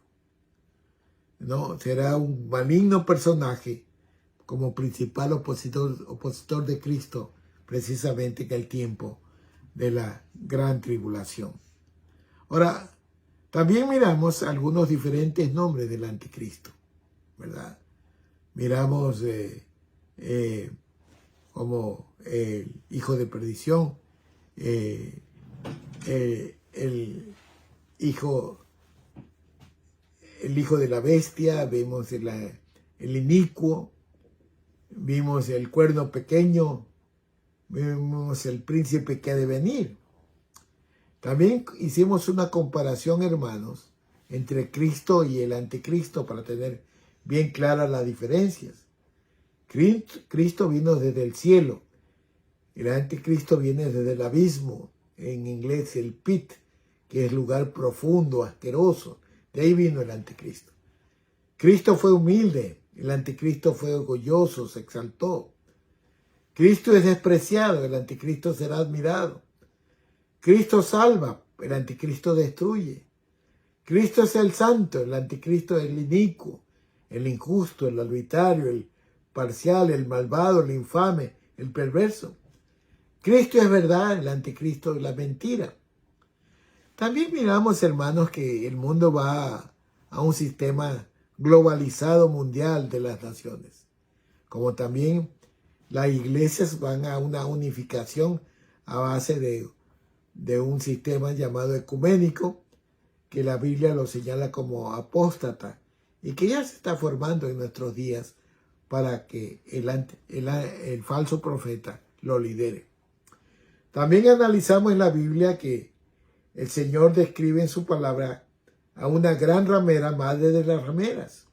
Speaker 1: ¿no? Será un maligno personaje como principal opositor de Cristo, precisamente en el tiempo de la gran tribulación. Ahora, también miramos algunos diferentes nombres del anticristo, ¿verdad? Miramos como el hijo de perdición, el hijo de la bestia, vemos el inicuo, vimos el cuerno pequeño, vimos el príncipe que ha de venir. También hicimos una comparación, hermanos, entre Cristo y el anticristo para tener bien claras las diferencias. Cristo vino desde el cielo. El anticristo viene desde el abismo, en inglés el pit, que es lugar profundo, asqueroso. De ahí vino el anticristo. Cristo fue humilde, el anticristo fue orgulloso, se exaltó. Cristo es despreciado, el anticristo será admirado. Cristo salva, el anticristo destruye. Cristo es el santo, el anticristo es el inicuo, el injusto, el arbitrario, el parcial, el malvado, el infame, el perverso. Cristo es verdad, el anticristo es la mentira. También miramos, hermanos, que el mundo va a un sistema globalizado mundial de las naciones, como también las iglesias van a una unificación a base de un sistema llamado ecuménico, que la Biblia lo señala como apóstata y que ya se está formando en nuestros días para que el falso profeta lo lidere. También analizamos en la Biblia que el Señor describe en su palabra a una gran ramera, madre de las rameras.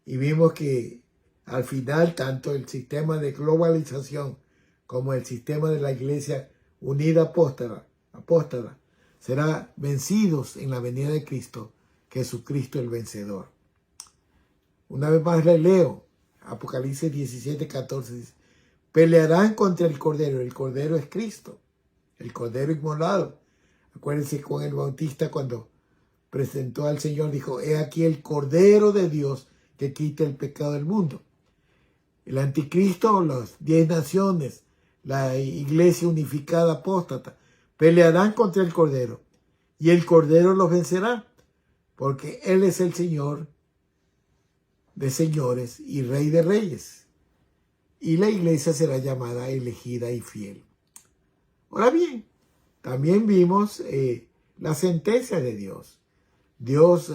Speaker 1: Y vimos que al final tanto el sistema de globalización como el sistema de la iglesia unida apóstata serán vencidos en la venida de Cristo, Jesucristo el vencedor. Una vez más le leo, Apocalipsis 17:14 dice, pelearán contra el Cordero es Cristo, el Cordero inmolado. Acuérdense con el Bautista cuando presentó al Señor, dijo, he aquí el Cordero de Dios que quita el pecado del mundo. El anticristo, las 10 naciones, la iglesia unificada apóstata, pelearán contra el Cordero y el Cordero los vencerá, porque Él es el Señor de señores y Rey de reyes. Y la iglesia será llamada elegida y fiel. Ahora bien, también vimos la sentencia de Dios. Dios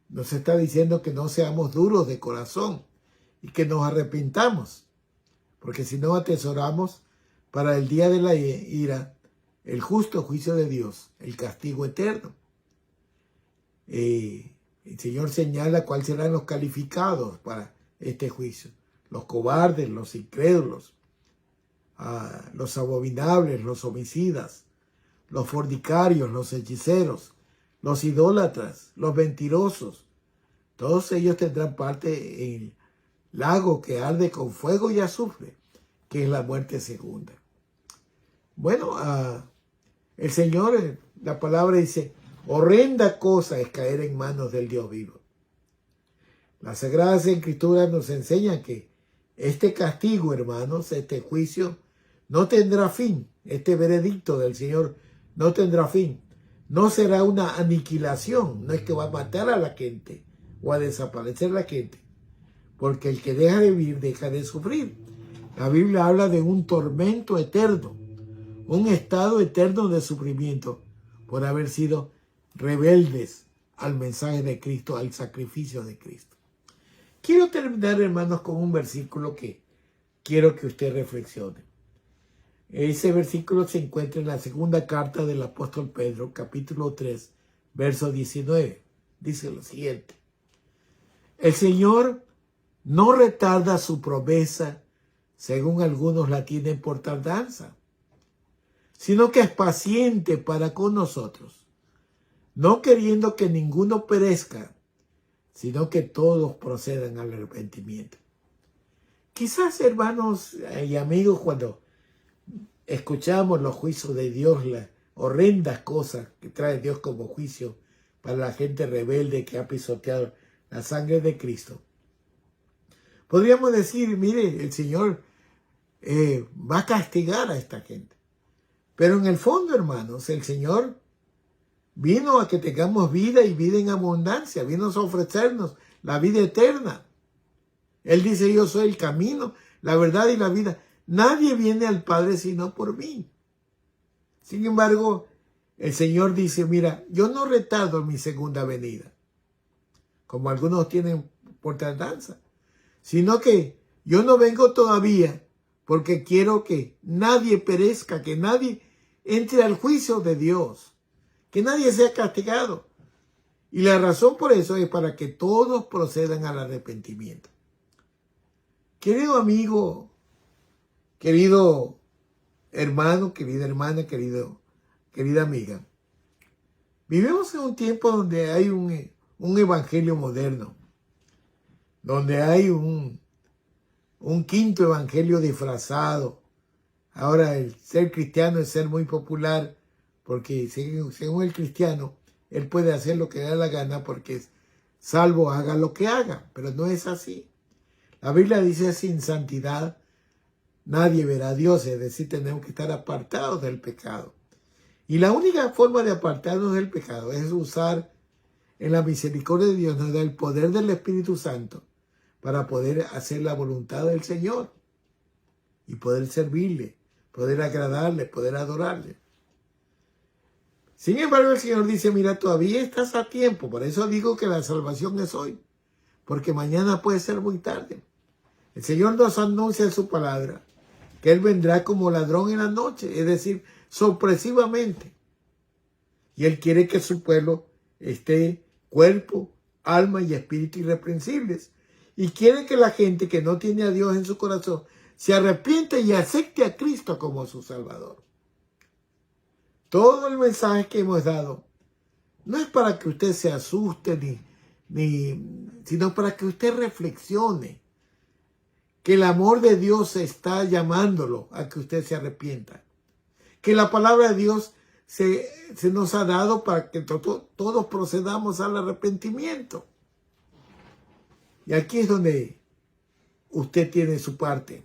Speaker 1: nos está diciendo que no seamos duros de corazón y que nos arrepintamos, porque si no atesoramos para el día de la ira el justo juicio de Dios, el castigo eterno. El Señor señala cuáles serán los calificados para este juicio. Los cobardes, los incrédulos, los abominables, los homicidas, los fornicarios, los hechiceros, los idólatras, los mentirosos. Todos ellos tendrán parte en el lago que arde con fuego y azufre, que es la muerte segunda. Bueno, el Señor, la palabra dice, horrenda cosa es caer en manos del Dios vivo. Las Sagradas Escrituras nos enseñan que este castigo, hermanos, este juicio, no tendrá fin. Este veredicto del Señor no tendrá fin. No será una aniquilación. No es que va a matar a la gente o a desaparecer la gente. Porque el que deja de vivir, deja de sufrir. La Biblia habla de un tormento eterno. Un estado eterno de sufrimiento por haber sido rebeldes al mensaje de Cristo, al sacrificio de Cristo. Quiero terminar, hermanos, con un versículo que quiero que usted reflexione. Ese versículo se encuentra en la segunda carta del apóstol Pedro, capítulo 3, verso 19. Dice lo siguiente. El Señor no retarda su promesa, según algunos la tienen por tardanza, sino que es paciente para con nosotros, no queriendo que ninguno perezca, sino que todos procedan al arrepentimiento. Quizás, hermanos y amigos, cuando escuchamos los juicios de Dios, las horrendas cosas que trae Dios como juicio para la gente rebelde que ha pisoteado la sangre de Cristo, podríamos decir, mire, el Señor va a castigar a esta gente. Pero en el fondo, hermanos, el Señor vino a que tengamos vida y vida en abundancia. Vino a ofrecernos la vida eterna. Él dice, yo soy el camino, la verdad y la vida. Nadie viene al Padre sino por mí. Sin embargo, el Señor dice, mira, yo no retardo mi segunda venida, como algunos tienen por tardanza, sino que yo no vengo todavía porque quiero que nadie perezca, que nadie entre al juicio de Dios, que nadie sea castigado. Y la razón por eso es para que todos procedan al arrepentimiento. Querido amigo, querido hermano, querida hermana, querida amiga, vivimos en un tiempo donde hay un evangelio moderno, donde hay un quinto evangelio disfrazado. Ahora el ser cristiano es ser muy popular, porque según el cristiano, él puede hacer lo que le da la gana porque salvo haga lo que haga, pero no es así. La Biblia dice sin santidad nadie verá a Dios, es decir, tenemos que estar apartados del pecado. Y la única forma de apartarnos del pecado es usar en la misericordia de Dios, nos da el poder del Espíritu Santo para poder hacer la voluntad del Señor y poder servirle, poder agradarle, poder adorarle. Sin embargo, el Señor dice, mira, todavía estás a tiempo. Por eso digo que la salvación es hoy, porque mañana puede ser muy tarde. El Señor nos anuncia en su palabra que Él vendrá como ladrón en la noche, es decir, sorpresivamente. Y Él quiere que su pueblo esté cuerpo, alma y espíritu irreprensibles. Y quiere que la gente que no tiene a Dios en su corazón se arrepienta y acepte a Cristo como su Salvador. Todo el mensaje que hemos dado no es para que usted se asuste, sino para que usted reflexione que el amor de Dios está llamándolo a que usted se arrepienta. Que la palabra de Dios se nos ha dado para que todos procedamos al arrepentimiento. Y aquí es donde usted tiene su parte.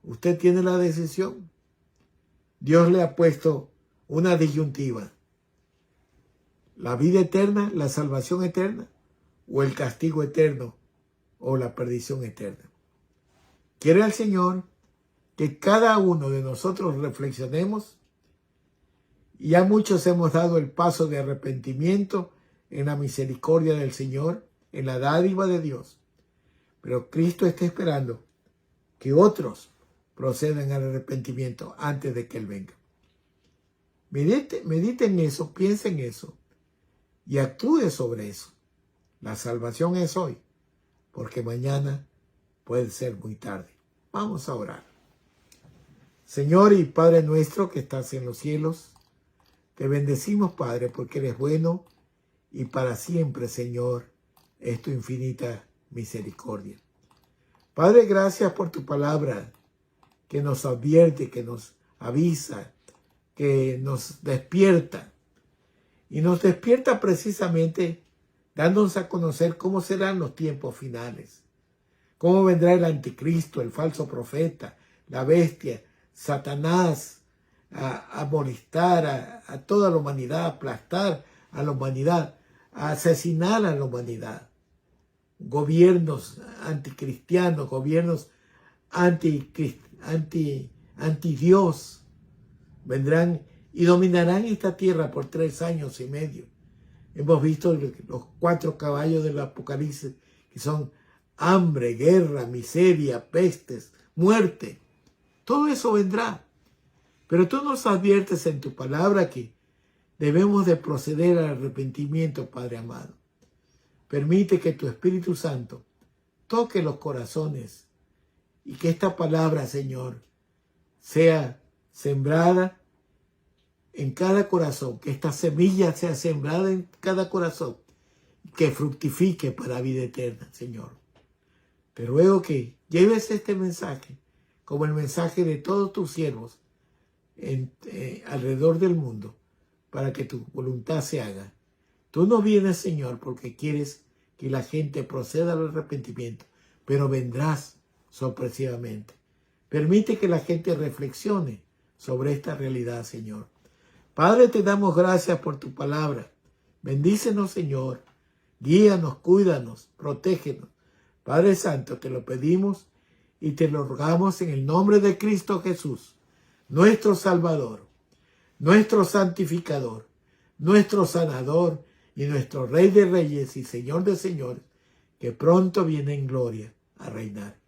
Speaker 1: Usted tiene la decisión. Dios le ha puesto una disyuntiva. La vida eterna, la salvación eterna, o el castigo eterno, o la perdición eterna. Quiere el Señor que cada uno de nosotros reflexionemos. Y ya muchos hemos dado el paso de arrepentimiento en la misericordia del Señor, en la dádiva de Dios. Pero Cristo está esperando que otros procedan al arrepentimiento antes de que Él venga. Medite en eso, piense en eso y actúe sobre eso. La salvación es hoy, porque mañana puede ser muy tarde. Vamos a orar. Señor y Padre nuestro que estás en los cielos, te bendecimos, Padre, porque eres bueno y para siempre, Señor, es tu infinita misericordia. Padre, gracias por tu palabra que nos advierte, que nos avisa, que nos despierta. Y nos despierta precisamente dándonos a conocer cómo serán los tiempos finales. Cómo vendrá el anticristo, el falso profeta, la bestia, Satanás, a molestar a toda la humanidad, a aplastar a la humanidad, a asesinar a la humanidad. Gobiernos anticristianos, gobiernos anti-Dios vendrán y dominarán esta tierra por 3 años y medio. Hemos visto los 4 caballos del Apocalipsis, que son hambre, guerra, miseria, pestes, muerte. Todo eso vendrá. Pero tú nos adviertes en tu palabra que debemos de proceder al arrepentimiento, Padre amado. Permite que tu Espíritu Santo toque los corazones y que esta palabra, Señor, sea sembrada en cada corazón, que esta semilla sea sembrada en cada corazón, que fructifique para vida eterna, Señor. Te ruego que lleves este mensaje como el mensaje de todos tus siervos alrededor del mundo, para que tu voluntad se haga. Tú no vienes, Señor, porque quieres que la gente proceda al arrepentimiento, pero vendrás sorpresivamente. Permite que la gente reflexione sobre esta realidad, Señor. Padre, te damos gracias por tu palabra. Bendícenos, Señor. Guíanos, cuídanos, protégenos. Padre Santo, te lo pedimos y te lo rogamos en el nombre de Cristo Jesús, nuestro Salvador, nuestro santificador, nuestro sanador y nuestro Rey de Reyes y Señor de Señores, que pronto viene en gloria a reinar.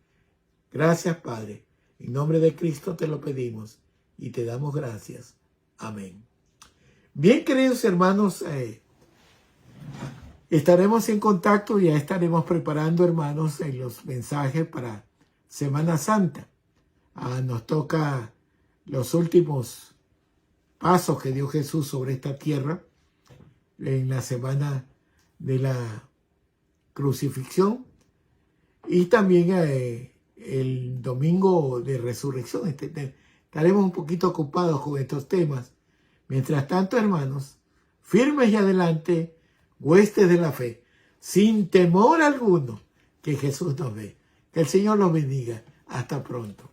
Speaker 1: Gracias, Padre. En nombre de Cristo te lo pedimos y te damos gracias. Amén. Bien, queridos hermanos, estaremos en contacto, ya estaremos preparando, hermanos, en los mensajes para Semana Santa. Nos toca los últimos pasos que dio Jesús sobre esta tierra en la semana de la crucifixión. y también el domingo de resurrección. Estaremos un poquito ocupados con estos temas. Mientras tanto, hermanos, firmes y adelante, huestes de la fe, sin temor alguno, que Jesús nos ve. Que el Señor los bendiga. Hasta pronto.